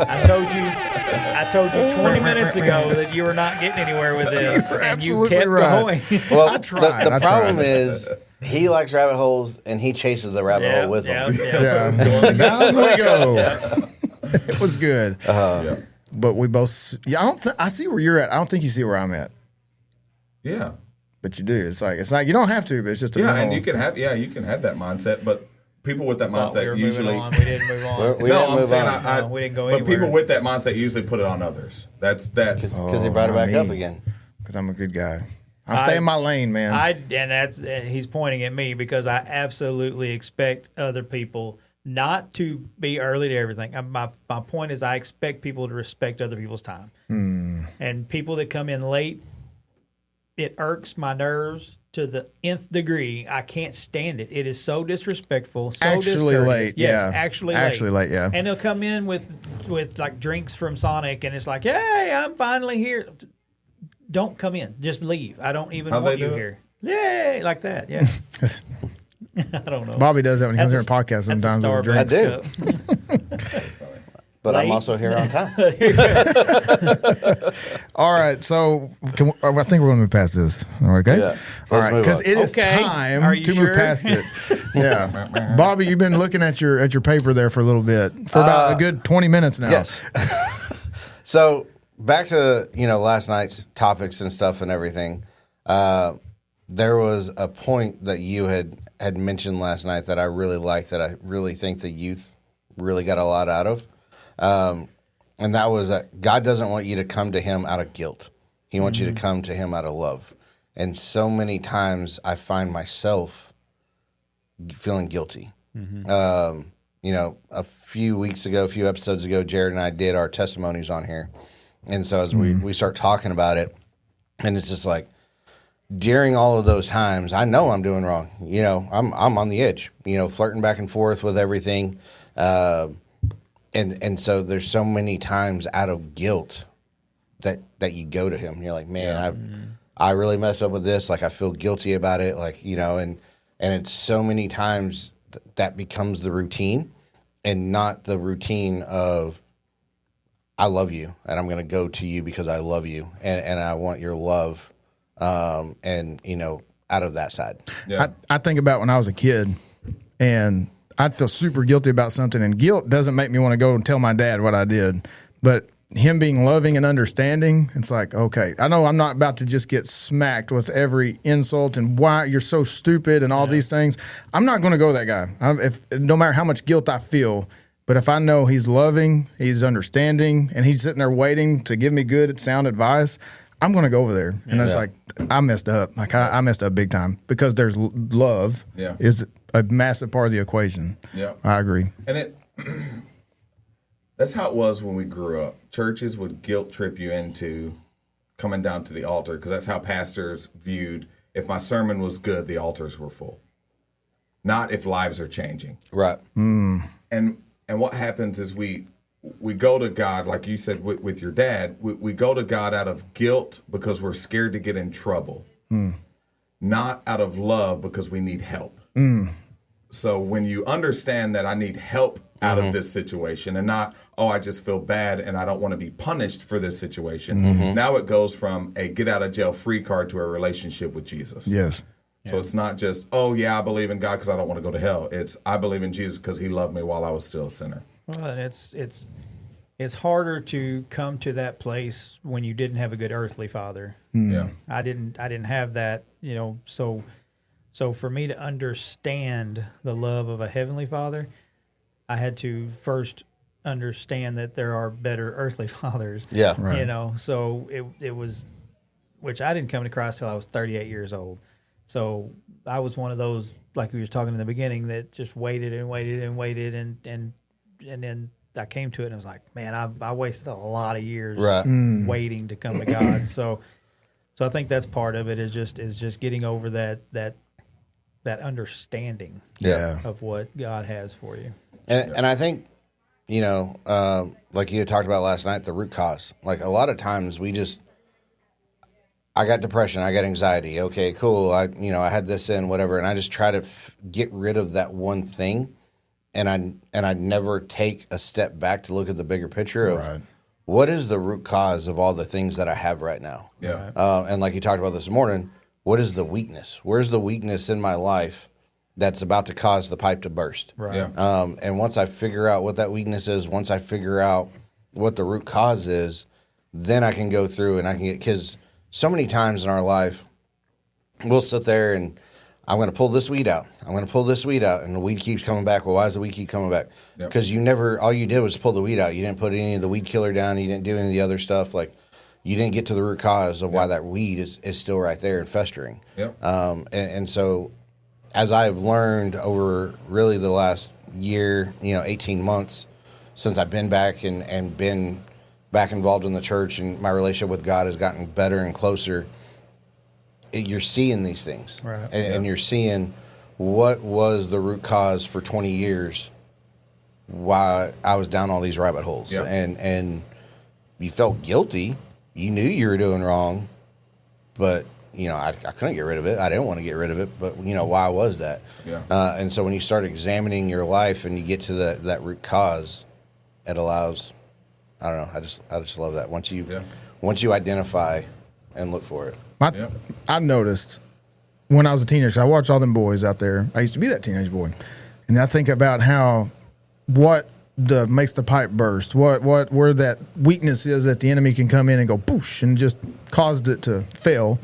I told you 20 minutes ago that you were not getting anywhere with this, You're and you absolutely kept right. going. Well, I tried. the problem is he likes rabbit holes and he chases the rabbit hole with them. Yeah. Down we go. It was good. But we both. Yeah, I see where you're at. I don't think you see where I'm at. Yeah. But you do. It's like you don't have to, but it's just a and you can have that mindset, but people with that mindset usually. We didn't move on. We didn't move on. We didn't go But anywhere. people with that mindset usually put it on others. That's Because he brought it back up again. Because I'm a good guy. I stay in my lane, man. He's pointing at me because I absolutely expect other people not to be early to everything. My point is I expect people to respect other people's time. And people that come in late, it irks my nerves to the nth degree. I can't stand it. It is so disrespectful, so Actually discourteous. late, yes, yeah. Actually late, yeah. And they'll come in with like drinks from Sonic, and it's like, hey, I'm finally here. Don't come in. Just leave. I don't even want you here. Yay, like that. Yeah. I don't know. Bobby does that when he comes here That's and podcasts sometimes with Starbucks drinks. I do. But I'm also here on time. All right, so I think we're going to move past this. Okay? Yeah, All let's right, move because on. it is Okay. time Are you to sure? move past it. Yeah. Bobby, you've been looking at your paper there for a little bit, for about a good 20 minutes now. Yes. So back to last night's topics and stuff and everything. There was a point that you had mentioned last night that I really liked, that I really think the youth really got a lot out of. And that was that God doesn't want you to come to him out of guilt. He wants you to come to him out of love. And so many times I find myself feeling guilty. A few episodes ago, Jared and I did our testimonies on here. And so as we start talking about it, and it's just like, during all of those times, I know I'm doing wrong. I'm on the edge, flirting back and forth with everything. And so there's so many times out of guilt that you go to him. You're like, man, I really messed up with this. Like, I feel guilty about it. Like, and it's so many times that becomes the routine, and not the routine of, I love you and I'm going to go to you because I love you and I want your love. Out of that side. Yeah. I think about when I was a kid, and I'd feel super guilty about something, and guilt doesn't make me want to go and tell my dad what I did. But him being loving and understanding, it's like, okay, I know I'm not about to just get smacked with every insult and why you're so stupid and all these things. I'm not going to go to that guy. No matter how much guilt I feel, but if I know he's loving, he's understanding, and he's sitting there waiting to give me good, sound advice, I'm going to go over there. And it's like, I messed up. Like, I messed up big time, because there's love is a massive part of the equation. Yeah. I agree. And that's how it was when we grew up. Churches would guilt trip you into coming down to the altar, because that's how pastors viewed, if my sermon was good, the altars were full. Not if lives are changing. Right. And what happens is we go to God, like you said with your dad, we go to God out of guilt because we're scared to get in trouble, not out of love because we need help. So when you understand that I need help out of this situation, and not, I just feel bad and I don't want to be punished for this situation. Now it goes from a get out of jail free card to a relationship with Jesus. Yes. So it's not just, I believe in God because I don't want to go to hell. It's, I believe in Jesus because he loved me while I was still a sinner. Well, and it's harder to come to that place when you didn't have a good earthly father. Yeah. I didn't have that, so So for me to understand the love of a heavenly Father, I had to first understand that there are better earthly fathers. Yeah. Right. You know, so it was, which I didn't come to Christ till I was 38 years old. So I was one of those, like we were talking in the beginning, that just waited and waited and waited, and then I came to it and I was like, man, I wasted a lot of years Right. waiting to come to God. So I think that's part of it, is just getting over that understanding Yeah. of what God has for you. And I think, you know, like you had talked about last night, the root cause. Like a lot of times I got depression, I got anxiety. Okay, cool. I had this and whatever, and I just try to get rid of that one thing, and I never take a step back to look at the bigger picture of Right. what is the root cause of all the things that I have right now. Yeah. And like you talked about this morning, what is the weakness? Where's the weakness in my life that's about to cause the pipe to burst? Right. Yeah. And once I figure out what that weakness is, once I figure out what the root cause is, then I can go through and I can get, because so many times in our life, we'll sit there and I'm going to pull this weed out. I'm going to pull this weed out. And the weed keeps coming back. Well, why does the weed keep coming back? Yep. Because all you did was pull the weed out. You didn't put any of the weed killer down. You didn't do any of the other stuff. Like, you didn't get to the root cause of why that weed is still right there and festering. Yep. And so as I've learned over really the last year, 18 months since I've been back and been back involved in the church, and my relationship with God has gotten better and closer, you're seeing these things. Right. And you're seeing what was the root cause for 20 years why I was down all these rabbit holes. Yeah. And you felt guilty. You knew you were doing wrong, but I couldn't get rid of it. I didn't want to get rid of it, but why was that? Yeah. And so when you start examining your life and you get to that root cause, it allows. I don't know. I just love that once you identify and look for it. Yeah. I noticed when I was a teenager, 'cause I watched all them boys out there. I used to be that teenage boy, and I think about what makes the pipe burst, where that weakness is that the enemy can come in and go boosh and just caused it to fail.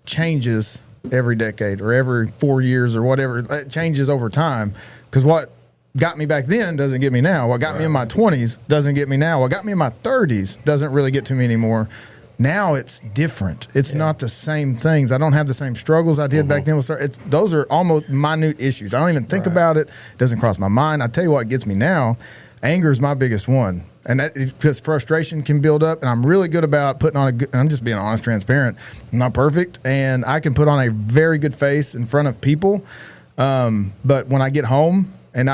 Changes every decade or every 4 years or whatever. It changes over time, because what got me back then doesn't get me now. What got me in my 20s doesn't get me now. What got me in my 30s doesn't really get to me anymore. Now it's different. It's not the same things. I don't have the same struggles I did back then. Those are almost minute issues. I don't even think about it. It doesn't cross my mind. I tell you what gets me now. Anger is my biggest one. And because frustration can build up, and I'm really good about putting on and I'm just being honest, transparent. I'm not perfect, and I can put on a very good face in front of people. But when I get home and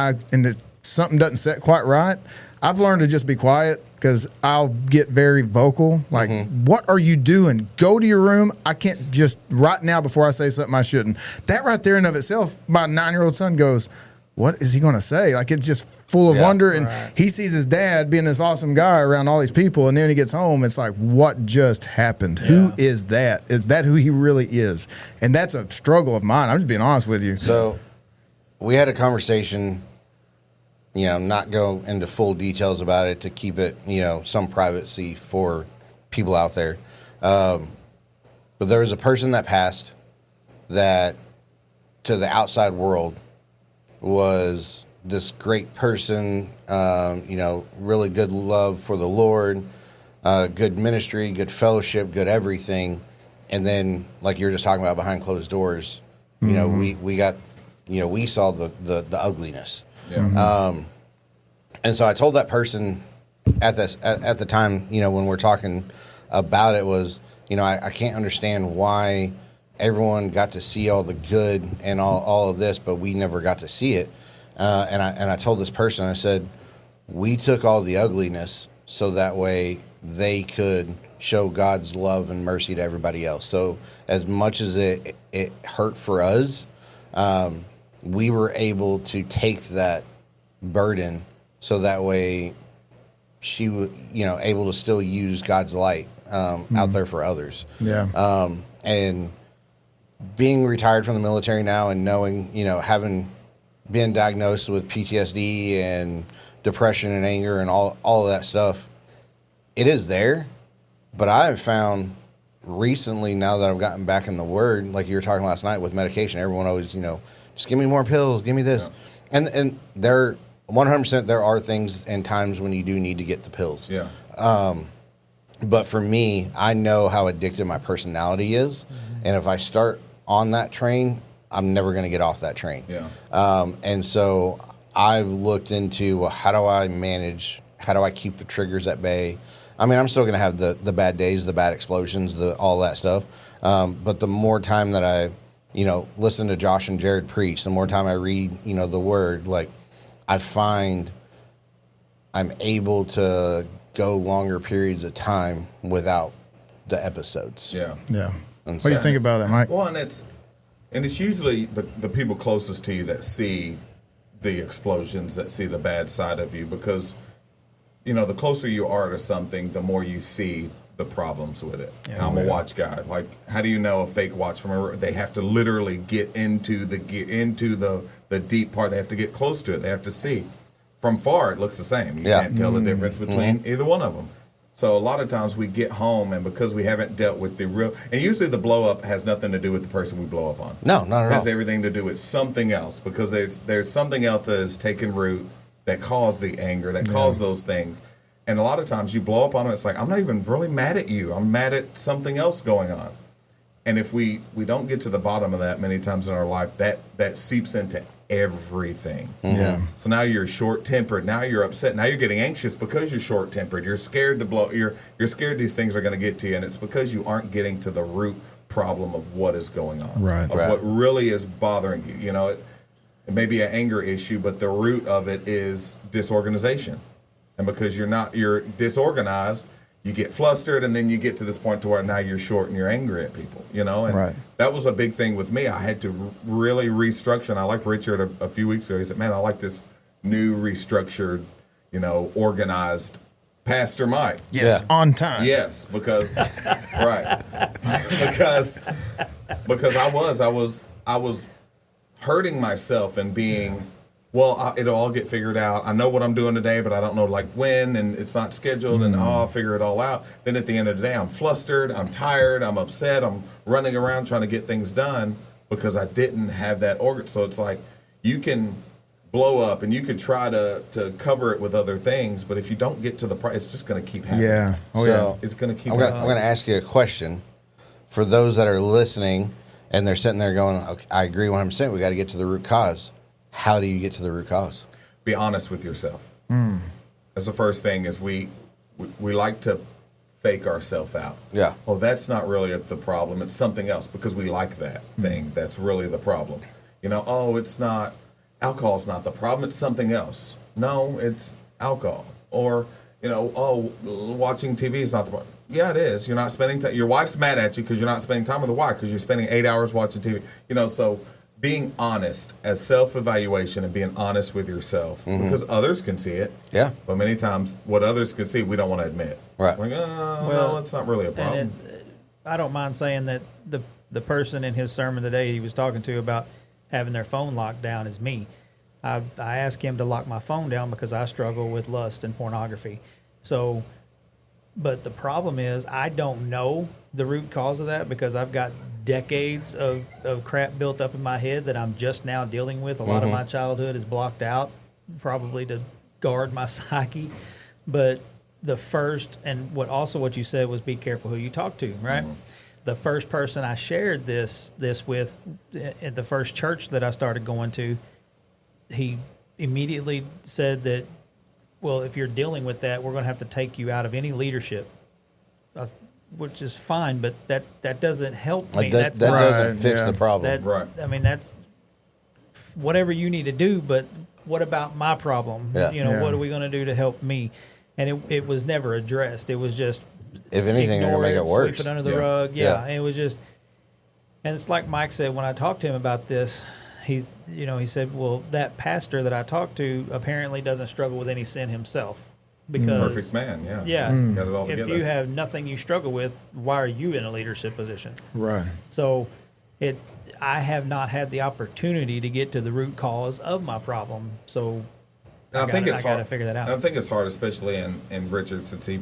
something doesn't set quite right, I've learned to just be quiet, because I'll get very vocal. Like, what are you doing? Go to your room. I can't just right now before I say something I shouldn't. That right there in of itself, my 9-year-old son goes, what is he going to say? Like, it's just full of wonder. And he sees his dad being this awesome guy around all these people. And then he gets home, it's like, what just happened? Yeah. Who is that? Is that who he really is? And that's a struggle of mine. I'm just being honest with you. So we had a conversation, not go into full details about it to keep it, some privacy for people out there. But there was a person that passed that to the outside world was this great person, really good love for the Lord, good ministry, good fellowship, good everything. And then, like you were just talking about behind closed doors, we got, we saw the ugliness. Yeah. And so I told that person at the time, when we're talking about it, was, I can't understand why everyone got to see all the good and all of this, but we never got to see it. And I told this person, I said, we took all the ugliness so that way they could show God's love and mercy to everybody else. So as much as it hurt for us, we were able to take that burden so that way she would, able to still use God's light out there for others. Yeah. And being retired from the military now and knowing, having been diagnosed with PTSD and depression and anger and all of that stuff, it is there. But I have found recently, now that I've gotten back in the Word, like you were talking last night with medication, everyone always, just give me more pills, give me this. Yeah. And there, 100%, there are things and times when you do need to get the pills. Yeah. But for me, I know how addictive my personality is. And if I start on that train, I'm never going to get off that train. Yeah. And so I've looked into, well, how do I keep the triggers at bay? I mean, I'm still going to have the bad days, the bad explosions, all that stuff. But the more time that I, listen to Josh and Jared preach, the more time I read, the Word, like I find I'm able to go longer periods of time without the episodes. Yeah. Yeah. And What do you think about that, Mike? Well, and it's usually the people closest to you that see the explosions, that see the bad side of you, because the closer you are to something, the more you see the problems with it. Yeah. I'm a watch guy. Like, how do you know a fake watch from a? They have to literally get into the deep part. They have to get close to it. They have to see. From far, it looks the same. You can't tell the difference between either one of them. So a lot of times we get home, and because we haven't dealt with the real, and usually the blow up has nothing to do with the person we blow up on. No, not at all. It has everything to do with something else, because there's something else that has taken root that caused the anger, that caused those things. And a lot of times you blow up on it, it's like, I'm not even really mad at you. I'm mad at something else going on. And if we don't get to the bottom of that many times in our life, that seeps into everything. Yeah. So now you're short-tempered. Now you're upset. Now you're getting anxious because you're short-tempered. You're scared to blow. You're scared these things are going to get to you, and it's because you aren't getting to the root problem of what is going on. Right. Of what really is bothering you. It may be an anger issue, but the root of it is disorganization. And because you're disorganized, you get flustered, and then you get to this point to where now you're short and you're angry at people, And that was a big thing with me. I had to really restructure. And I like Richard a few weeks ago. He said, man, I like this new restructured, organized Pastor Mike. Yes, on time. Yes, because right. because I was hurting myself and being, well, it'll all get figured out. I know what I'm doing today, but I don't know like when, and it's not scheduled, and I'll figure it all out. Then at the end of the day, I'm flustered, I'm tired, I'm upset, I'm running around trying to get things done because I didn't have that organ. So it's like you can blow up and you could try to cover it with other things, but if you don't get to the price, it's just going to keep happening. Yeah. Oh, So It's going to keep I'm happening. going to ask you a question for those that are listening and they're sitting there going, okay, I agree 100%. We got to get to the root cause. How do you get to the root cause? Be honest with yourself. That's the first thing. Is we like to fake ourselves out. Yeah. Oh, that's not really the problem. It's something else, because we like that thing. That's really the problem. It's not alcohol's not the problem. It's something else. No, it's alcohol. Or watching TV is not the problem. Yeah, it is. You're not spending time. Your wife's mad at you because you're not spending time with the wife because you're spending 8 hours watching TV. So being honest as self-evaluation and being honest with yourself, because others can see it. Yeah. But many times what others can see, we don't want to admit. Right. We're like, well, it's not really a problem. I don't mind saying that the person in his sermon today he was talking to about having their phone locked down is me. I asked him to lock my phone down because I struggle with lust and pornography. So, but the problem is I don't know the root cause of that because I've got decades of crap built up in my head that I'm just now dealing with. A lot of my childhood is blocked out, probably to guard my psyche. But the first, and what you said was be careful who you talk to, right? The first person I shared this with at the first church that I started going to, he immediately said that, well, if you're dealing with that, we're going to have to take you out of any leadership, which is fine, but that doesn't help me. That doesn't fix the problem. Right. I mean, that's whatever you need to do, but what about my problem? Yeah. What are we going to do to help me? And it was never addressed. It was just, If anything, they're ignore going to make it worse. sweep it under the Yeah. rug. Yeah. And it was just, and it's like Mike said, when I talked to him about this, he said, well, that pastor that I talked to apparently doesn't struggle with any sin himself. Because Perfect man, yeah. Yeah. Got it all If together. you have nothing you struggle with, why are you in a leadership position? Right. So I have not had the opportunity to get to the root cause of my problem. So And I think it's got hard to figure that out. And I think it's hard, especially in Richard, since he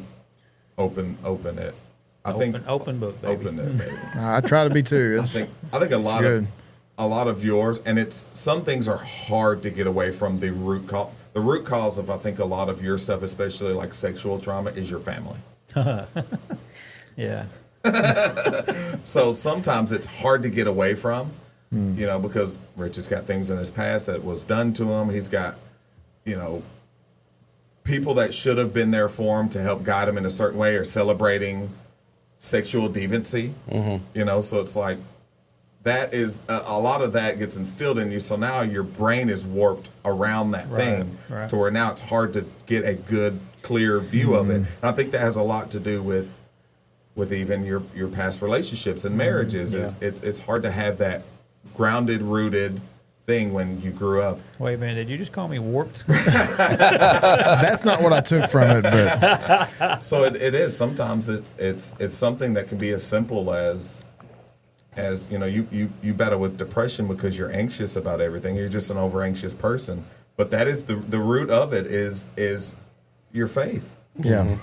opened it. I think open book, baby. open it, baby. I try to be too. I think a lot of yours, and it's some things are hard to get away from the root cause. The root cause of I think a lot of your stuff, especially like sexual trauma, is your family. Yeah. So sometimes it's hard to get away from, because Rich has got things in his past that was done to him. He's got, people that should have been there for him to help guide him in a certain way are celebrating sexual deviancy. So it's like that is a lot of that gets instilled in you. So now your brain is warped around that thing to where now it's hard to get a good, clear view of it. And I think that has a lot to do with even your past relationships and marriages. It's hard to have that grounded, rooted thing when you grew up. Wait a minute, did you just call me warped? That's not what I took from it, but So it is. Sometimes it's something that can be as simple as you battle with depression because you're anxious about everything. You're just an over anxious person. But that is the root of it is your faith. yeah.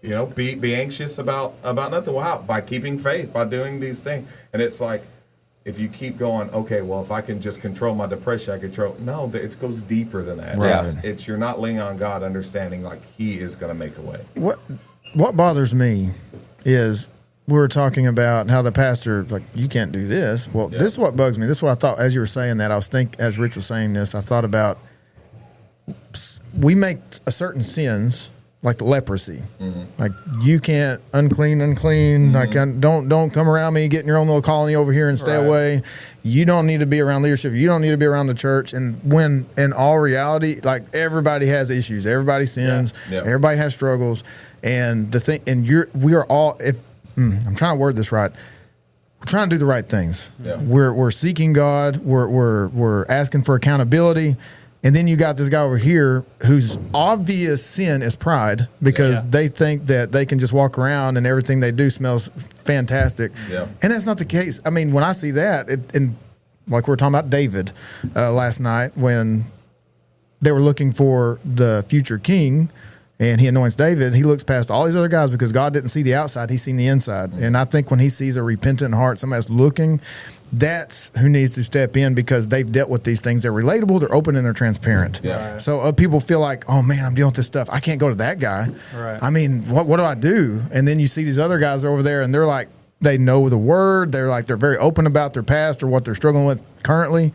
Be anxious about nothing. Wow, by keeping faith, by doing these things. And it's like, if you keep going, okay, well, if I can just control my depression, I control. No, it goes deeper than that. Right. It's you're not leaning on God, understanding like He is going to make a way. What bothers me is we were talking about how the pastor, like, you can't do this. Well, this is what bugs me. This is what I thought as you were saying that. As Rich was saying this, I thought about we make a certain sins like the leprosy. Like, you can't unclean. Like, don't come around me, get in your own little colony over here and stay away. You don't need to be around leadership. You don't need to be around the church. And when in all reality, like, everybody has issues. Everybody sins. Everybody has struggles. And the thing, and we are all, I'm trying to word this right. We're trying to do the right things. We're seeking God. We're asking for accountability. And then you got this guy over here whose obvious sin is pride because they think that they can just walk around and everything they do smells fantastic. Yeah. And that's not the case. I mean, when I see that, and like we were talking about David last night when they were looking for the future king and he anoints David, he looks past all these other guys because God didn't see the outside, he's seen the inside. And I think when he sees a repentant heart, somebody that's looking, that's who needs to step in because they've dealt with these things. They're relatable, they're open, and they're transparent. Yeah. So people feel like, oh man, I'm dealing with this stuff. I can't go to that guy. Right. I mean, what do I do? And then you see these other guys over there and they're like, they know the word. They're very open about their past or what they're struggling with currently.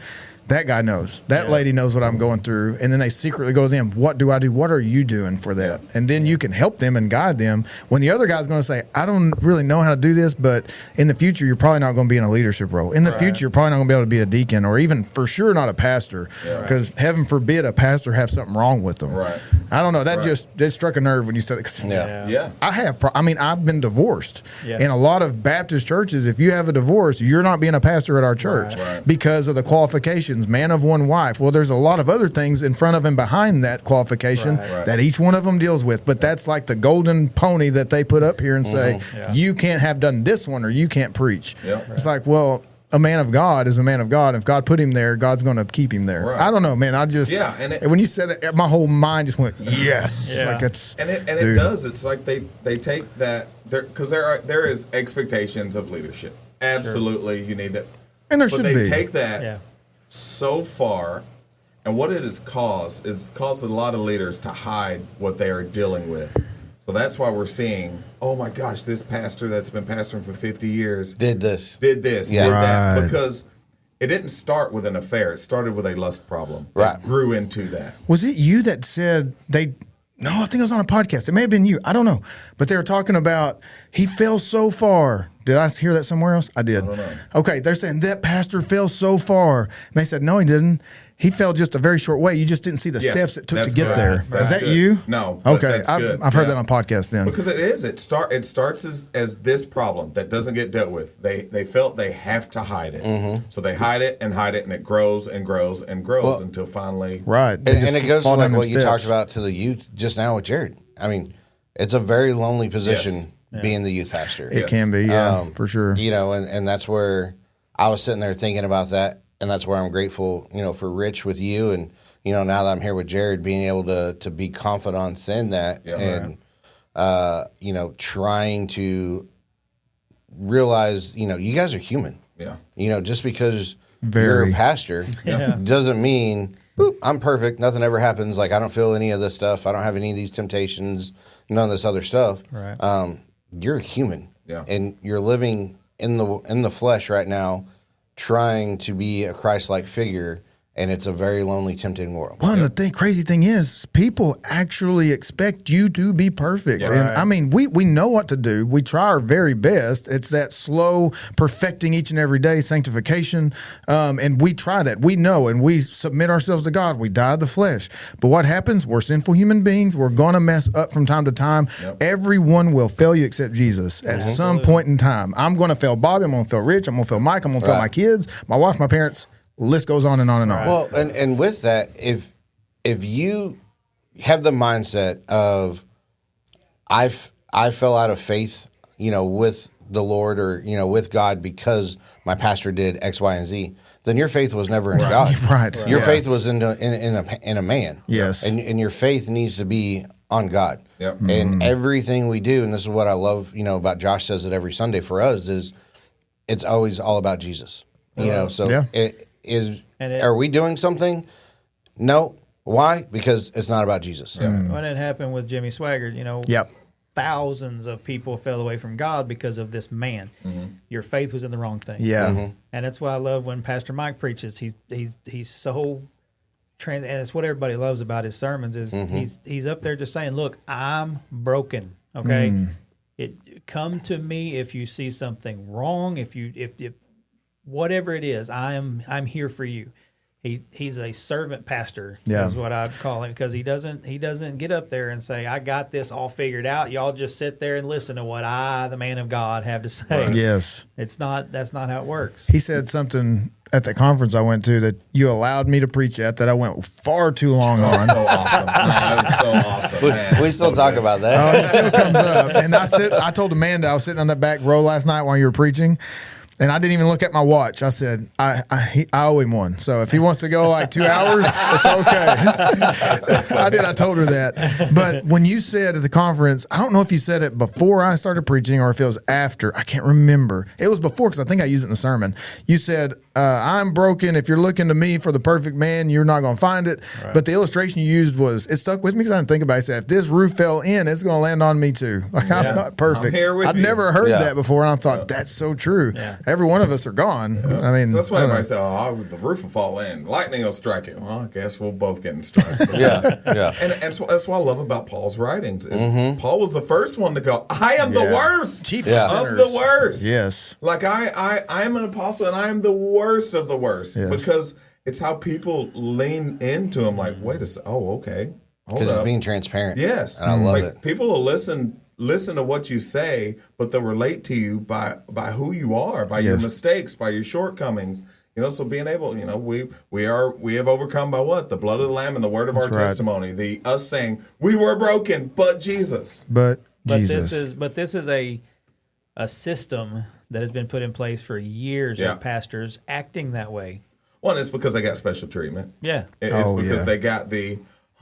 That guy knows. That lady knows what I'm going through. And then they secretly go to them, what do I do? What are you doing for that? And then you can help them and guide them. When the other guy's going to say, I don't really know how to do this, but in the future, you're probably not going to be in a leadership role. In the future, you're probably not going to be able to be a deacon or even for sure not a pastor because heaven forbid a pastor have something wrong with them. Right. I don't know. That struck a nerve when you said it. Yeah. I've been divorced. In a lot of Baptist churches, if you have a divorce, you're not being a pastor at our church because of the qualifications. Man of one wife. Well, there's a lot of other things in front of and behind that qualification that each one of them deals with. But that's like the golden pony that they put up here and say, you can't have done this one or you can't preach. It's like, well, a man of God is a man of God. If God put him there, God's going to keep him there. I don't know, man. I just when you said that, my whole mind just went yes. Like it's it does. It's like they take that because there is expectations of leadership. Absolutely, you need it, and there should be. But they take that so far, and what it has caused is caused a lot of leaders to hide what they are dealing with. So that's why we're seeing, oh my gosh, this pastor that's been pastoring for 50 years did this, did that, because it didn't start with an affair. It started with a lust problem. That grew into that. Was it you that said they? No, I think it was on a podcast. It may have been you. I don't know. But they were talking about he fell so far. Did I hear that somewhere else? I did. I don't know. Okay, they're saying that pastor fell so far. And they said, no, he didn't. He fell just a very short way. You just didn't see the steps it took to get there. Is that you? No. Okay, I've heard that on podcast then. Because it is. It starts as this problem that doesn't get dealt with. They felt they have to hide it. So they hide it, and it grows and grows and grows until finally. Right. And it goes to like what you talked about to the youth just now with Jared. I mean, it's a very lonely position being the youth pastor. It can be, for sure. And that's where I was sitting there thinking about that. And that's where I'm grateful, for Rich with you. And, now that I'm here with Jared, being able to be confidants in that and, trying to realize, you guys are human. Yeah. Just because you're Very. a pastor doesn't mean boop, I'm perfect. Nothing ever happens. Like I don't feel any of this stuff. I don't have any of these temptations. None of this other stuff. Right. You're human. Yeah. And you're living in the flesh right now, trying to be a Christ-like figure. And it's a very lonely, tempting world. Well, and the crazy thing is, people actually expect you to be perfect. Yeah. And Right. I mean, we know what to do. We try our very best. It's that slow perfecting each and every day, sanctification. And we try that. We know, and we submit ourselves to God. We die to the flesh. But what happens? We're sinful human beings. We're going to mess up from time to time. Yep. Everyone will fail you except Jesus at some point in time. I'm going to fail Bobby. I'm going to fail Rich. I'm going to fail Mike. I'm going to fail my kids, my wife, my parents. List goes on and on and on. Well, and with that, if you have the mindset of I fell out of faith, with the Lord or with God because my pastor did X, Y, and Z, then your faith was never in God. Right. Your Yeah. faith was in a man. Yes. And your faith needs to be on God. Yep. And everything we do, and this is what I love, about Josh says it every Sunday for us, is it's always all about Jesus. So Yeah. are we doing something? No. Why? Because it's not about Jesus. When it happened with Jimmy Swaggart, Yep. thousands of people fell away from God because of this man. Your faith was in the wrong thing. Yeah. And that's why I love when Pastor Mike preaches. He's so and it's what everybody loves about his sermons is he's up there just saying, "Look, I'm broken. Okay, come to me if you see something wrong. If whatever it is, I'm here for you." He's a servant pastor, is what I'd call him, because he doesn't get up there and say, "I got this all figured out. Y'all just sit there and listen to what I, the man of God, have to say." Yes. That's not how it works. He said something at the conference I went to that you allowed me to preach at that I went far too long on. So awesome. Man, that was so awesome. Man. We still talk about Oh, that. it still comes up. And I told Amanda, I was sitting on that back row last night while you were preaching, and I didn't even look at my watch. I said, I owe him one. So if he wants to go like 2 hours, it's okay. I told her that. But when you said at the conference, I don't know if you said it before I started preaching or if it was after. I can't remember. It was before because I think I used it in the sermon. You said, I'm broken. If you're looking to me for the perfect man, you're not going to find it. Right. But the illustration you used it stuck with me because I didn't think about it. I said, if this roof fell in, it's going to land on me too. Like, I'm not perfect. I'm here with I've you. never heard that before, and I thought, that's so true. Yeah. Every one of us are gone. I mean, That's why I don't everybody know. says, the roof will fall in. Lightning will strike it. Well, I guess we'll both get struck. Yeah. And that's what I love about Paul's writings is Paul was the first one to go, I am the worst Chief Yeah. of sinners. of the worst. Yes. Like I am an apostle and I am the worst of the worst Yes. because it's how people lean into him. Like, wait a second. Oh, okay. Hold Because it's up. being transparent. Yes. And I love like, it. People will listen to what you say, but they'll relate to you by who you are, by your Yes. mistakes, by your shortcomings. So being able, we have overcome by what? The blood of the Lamb and the word of our That's right. testimony. Us saying we were broken, but Jesus. But This Jesus. is a system that has been put in place for years Yeah. of pastors acting that way. Well, it's because they got special treatment. Yeah. It's because they got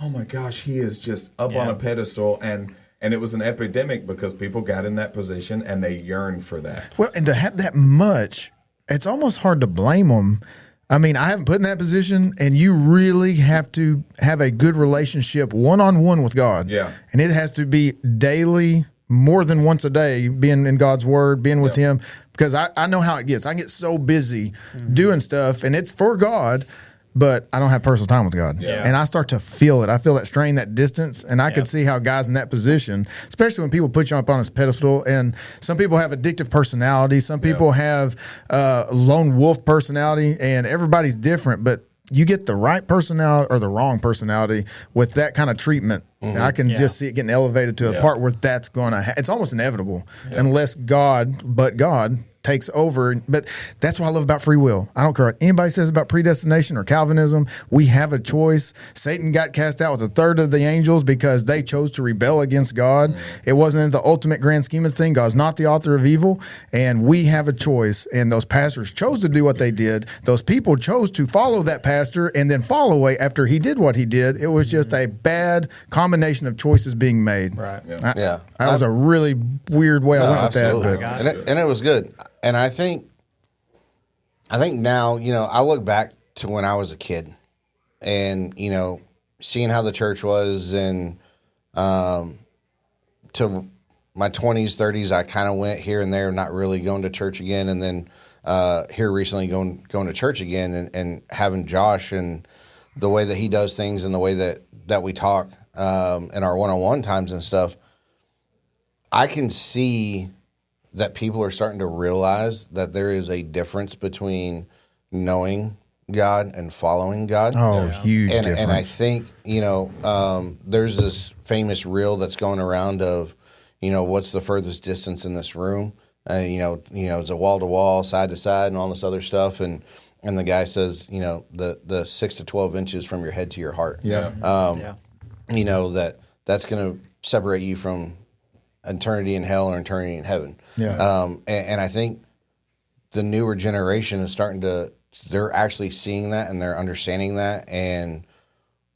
oh my gosh, he is just up on a pedestal, and it was an epidemic because people got in that position and they yearned for that. Well, and to have that much, it's almost hard to blame them. I mean, I haven't put in that position, and you really have to have a good relationship one-on-one with God. Yeah. And it has to be daily, more than once a day, being in God's word, being with Him, because I know how it gets. I get so busy doing stuff, and it's for God, but I don't have personal time with God. Yeah. And I start to feel it. I feel that strain, that distance, and I could see how guys in that position, especially when people put you up on this pedestal, and some people have addictive personality, some people have lone wolf personality, and everybody's different, but you get the right personality or the wrong personality with that kind of treatment. I can just see it getting elevated to a part where that's going to it's almost inevitable unless God takes over. But that's what I love about free will. I don't care what anybody says about predestination or Calvinism. We have a choice. Satan got cast out with a third of the angels because they chose to rebel against God. It wasn't in the ultimate grand scheme of things. God's not the author of evil, and we have a choice. And those pastors chose to do what they did. Those people chose to follow that pastor and then fall away after he did what he did. It was just a bad combination combination of choices being made. Right. Yeah. Yeah. That was a really weird way I No, went with that. absolutely. But And it was good. And I think now, I look back to when I was a kid and, seeing how the church was and to my 20s, 30s, I kind of went here and there, not really going to church again. And then here recently going to church again and having Josh and the way that he does things and the way that we talk in our one-on-one times and stuff, I can see that people are starting to realize that there is a difference between knowing God and following God. huge And difference. I think, there's this famous reel that's going around of, what's the furthest distance in this room? It's a wall to wall, side to side, and all this other stuff. And the guy says, the 6 to 12 inches from your head to your heart. Yeah. That's going to separate you from eternity in hell or eternity in heaven. Yeah. And I think the newer generation is they're actually seeing that and they're understanding that. And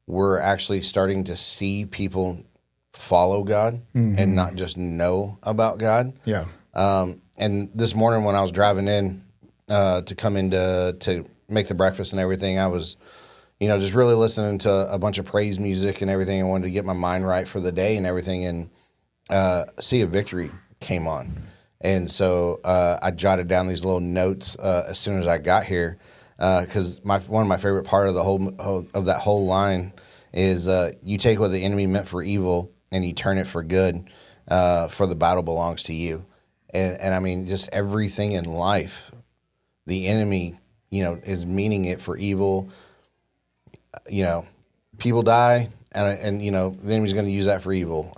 we're actually starting to see people follow God and not just know about God. Yeah. And this morning when I was driving in to come in to make the breakfast and everything, I was, just really listening to a bunch of praise music and everything. I wanted to get my mind right for the day and everything. And Sea of Victory came on. And so I jotted down these little notes as soon as I got here because one of my favorite part of that whole line is you take what the enemy meant for evil and you turn it for good, for the battle belongs to you. And I mean, just everything in life, the enemy, is meaning it for evil. People die, and the enemy's going to use that for evil.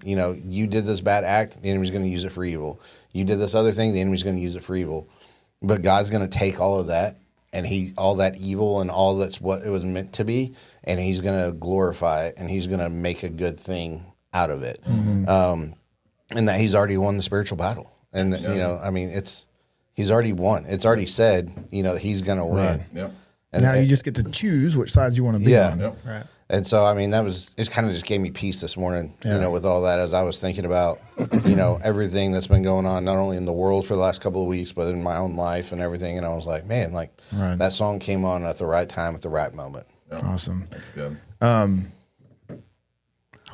You did this bad act, the enemy's going to use it for evil. You did this other thing, the enemy's going to use it for evil. But God's going to take all of that and all that evil and all that's what it was meant to be, and he's going to glorify it, and he's going to make a good thing out of it. And that he's already won the spiritual battle. And, he's already won. It's already said, he's going to win. Right. Yep. And now you just get to choose which side you want to be on. Yep. Right. And so, it kind of just gave me peace this morning, with all that as I was thinking about, everything that's been going on, not only in the world for the last couple of weeks, but in my own life and everything. And I was like, man, that song came on at the right time, at the right moment. Yep. Awesome. That's good. I'm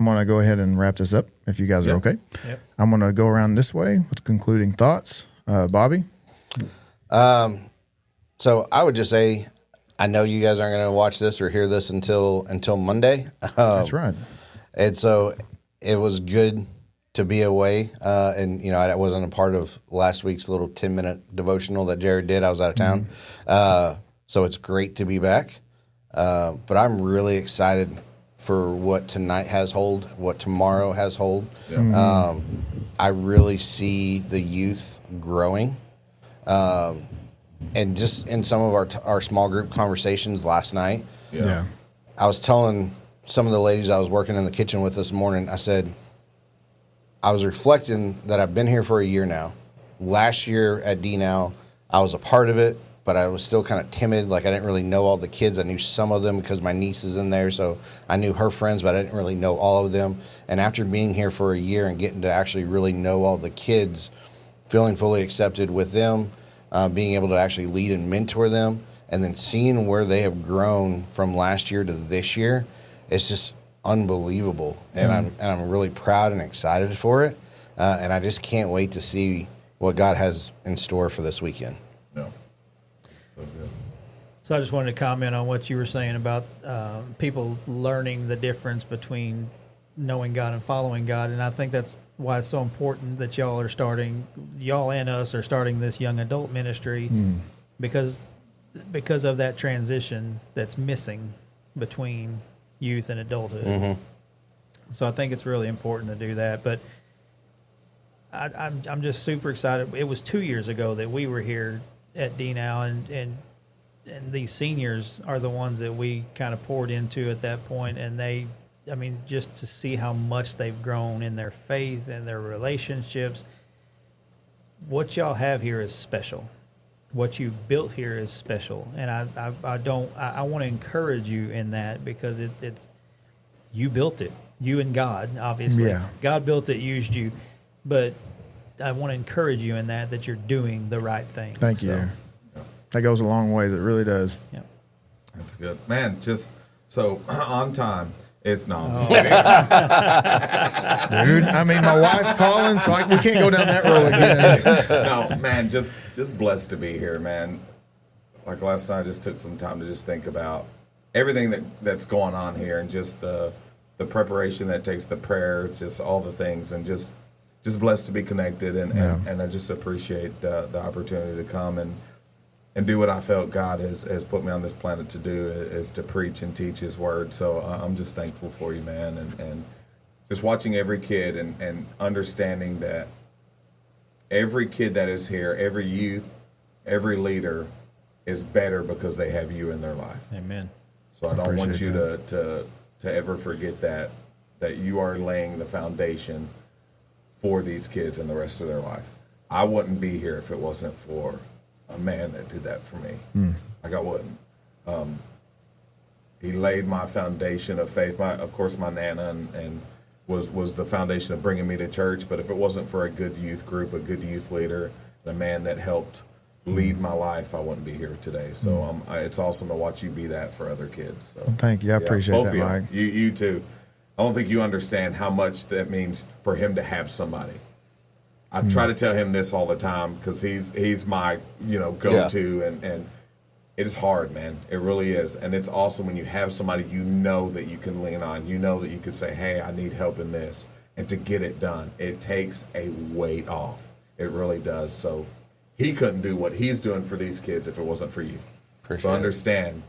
going to go ahead and wrap this up if you guys are okay. Yep. I'm going to go around this way with concluding thoughts. Bobby? So I would just say, I know you guys aren't going to watch this or hear this until Monday. That's right. And so it was good to be away. And, I wasn't a part of last week's little 10-minute devotional that Jared did. I was out of town. So it's great to be back. But I'm really excited for what tonight has hold, what tomorrow has hold. Yeah. I really see the youth growing. And just in some of our small group conversations last night, Yeah. I was telling some of the ladies I was working in the kitchen with this morning, I said, I was reflecting that I've been here for a year now. Last year at DNOW, I was a part of it, but I was still kind of timid. Like I didn't really know all the kids. I knew some of them because my niece is in there, so I knew her friends, but I didn't really know all of them. And after being here for a year and getting to actually really know all the kids, feeling fully accepted with them, being able to actually lead and mentor them, and then seeing where they have grown from last year to this year, it's just unbelievable. And I'm really proud and excited for it. And I just can't wait to see what God has in store for this weekend. No. So good. So I just wanted to comment on what you were saying about people learning the difference between knowing God and following God. And I think that's why it's so important that y'all and us are starting this young adult ministry because of that transition that's missing between youth and adulthood. Mm-hmm. So I think it's really important to do that. But I'm just super excited. It was 2 years ago that we were here at DNOW, and these seniors are the ones that we kind of poured into at that point, and just to see how much they've grown in their faith and their relationships. What y'all have here is special. What you built here is special, and I want to encourage you in that because it's you built it. you and God, obviously. Yeah. God built it, used you, but I want to encourage you in that you're doing the right thing. Thank you. That goes a long way. That really does. Yeah. That's good, man. Just so on time. It's no, I'm just kidding. Dude, I mean, my wife's calling, so we can't go down that road again. No, man, just blessed to be here, man. Like last night, I just took some time to just think about everything that's going on here, and just the preparation that takes, the prayer, just all the things, and just blessed to be connected, and I just appreciate the opportunity to come and do what I felt God has put me on this planet to do, is to preach and teach His word. So I'm just thankful for you, man, and just watching every kid and understanding that every kid that is here, every youth, every leader is better because they have you in their life. Amen. So I don't want you to ever forget that you are laying the foundation for these kids and the rest of their life. I wouldn't be here if it wasn't for a man that did that for me. Like I wouldn't. He laid my foundation of faith. Of course, my Nana and was the foundation of bringing me to church. But if it wasn't for a good youth group, a good youth leader, and a man that helped lead my life, I wouldn't be here today. So it's awesome to watch you be that for other kids. So, Thank you. I appreciate both that, of you. Mike. You too. I don't think you understand how much that means for him to have somebody. I try to tell him this all the time because he's my go-to, and it is hard, man. It really is, and it's awesome when you have somebody that you can lean on. That you could say, "Hey, I need help in this," and to get it done, it takes a weight off. It really does. So he couldn't do what he's doing for these kids if it wasn't for you. So understand,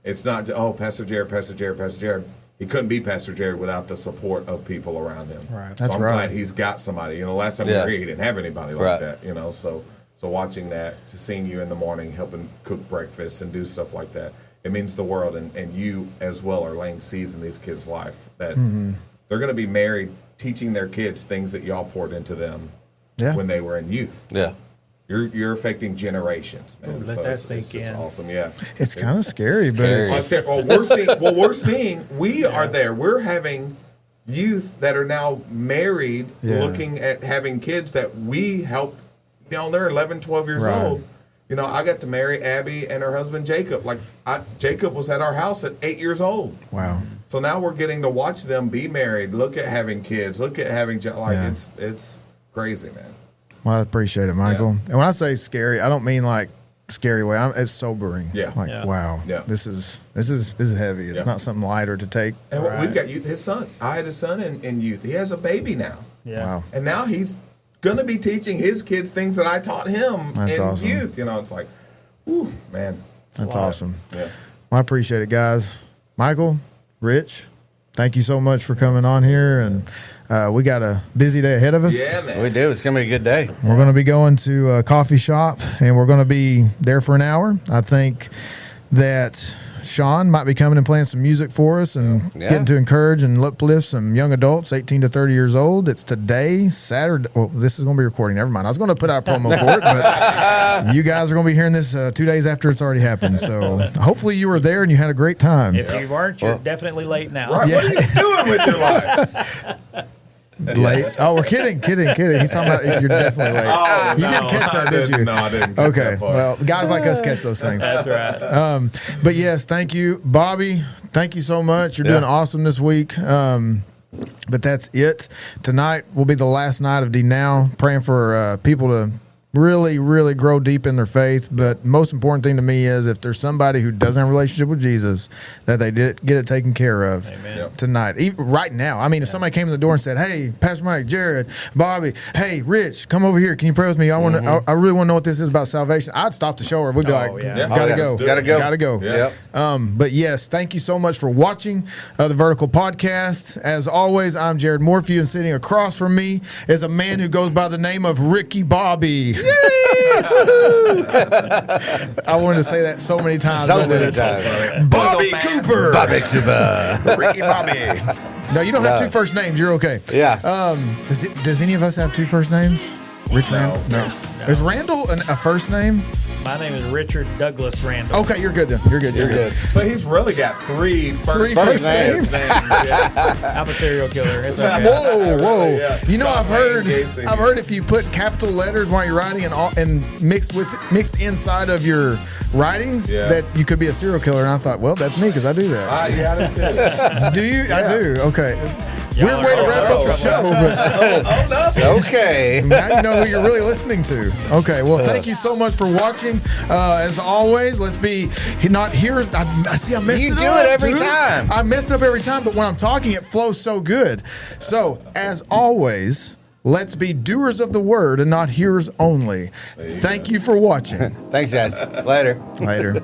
it's not Pastor Jared. He couldn't be Pastor Jared without the support of people around him. Right. That's so I'm right. glad he's got somebody. Last time we were here, he didn't have anybody like that. So watching that, just seeing you in the morning, helping cook breakfast and do stuff like that, it means the world. And you as well are laying seeds in these kids' life that they're going to be married, teaching their kids things that y'all poured into them when they were in youth. Yeah. You're affecting generations, man. Ooh, let that sink it's in. Awesome, yeah. It's kind of scary, but we are there. We're having youth that are now married, looking at having kids that we helped. They're 11, 12 years old. I got to marry Abby and her husband Jacob. Jacob was at our house at 8 years old. Wow. So now we're getting to watch them be married. Look at having kids. Look at having it's crazy, man. Well, I appreciate it, Michael. And when I say scary, I don't mean like scary way. It's sobering. Yeah. Wow. Yeah. This is heavy. It's not something lighter to take. And we've got youth. His son. I had a son in youth. He has a baby now. Yeah. Wow. And now he's going to be teaching his kids things that I taught him in awesome. youth. It's like, ooh, man. That's awesome. Yeah. Well, I appreciate it, guys. Michael, Rich, thank you so much for coming on here. And we got a busy day ahead of us. Yeah, man. We do. It's going to be a good day. We're going to be going to a coffee shop, and we're going to be there for an hour. I think that Sean might be coming and playing some music for us and getting to encourage and uplift some young adults, 18 to 30 years old. It's today, Saturday. Well, this is going to be recording. Never mind. I was going to put out a promo for it, but you guys are going to be hearing this 2 days after it's already happened. So hopefully you were there and you had a great time. If you weren't, you're definitely late now. Right. What are you doing with your life? Late? Oh, we're kidding. He's talking about if you're definitely late. Oh, You didn't catch that, did you? No, I didn't catch Okay. that part. Well, guys like us catch those things. That's right. But yes, thank you, Bobby. Thank you so much. You're doing awesome this week. But that's it. Tonight will be the last night of D Now. Praying for people to really, really grow deep in their faith. But most important thing to me is if there's somebody who doesn't have a relationship with Jesus, that they get it taken care of tonight. Even right now. I mean, if somebody came in the door and said, "Hey, Pastor Mike, Jared, Bobby, hey, Rich, come over here. Can you pray with me? I really want to know what this is about salvation." I'd stop the show, or we'd be Oh, like, yeah. Gotta go. Yeah. But yes, thank you so much for watching the Vertical Podcast. As always, I'm Jared Morphew, and sitting across from me is a man who goes by the name of Ricky Bobby. I wanted to say that so many times. Bobby Cooper. Bobby Cooper. Ricky Bobby. No, you don't have two first names. You're okay. Yeah. Does any of us have two first names? Rich Randall? No. Is Randall a first name? My name is Richard Douglas Randall. Okay, you're good then. You're good. You're good. So he's really got three first names. Yeah. I'm a serial killer. It's okay. Whoa. Yeah. You know, I've heard Gacy. if you put capital letters while you're writing and mixed inside of your writings, that you could be a serial killer. And I thought, well, that's me because I do that. Yeah, I do too. Do you? I do. Okay. Y'all Weird are way to all wrap up the show, but Okay. now you know who you're really listening to. Okay, well, thank you so much for watching. As always, let's be not hearers. I see. I mess You it do up, it every dude. time. I mess it up every time, but when I'm talking, it flows so good. So, as always, let's be doers of the word and not hearers only. Thank you for watching. Thanks, guys. Later. Later.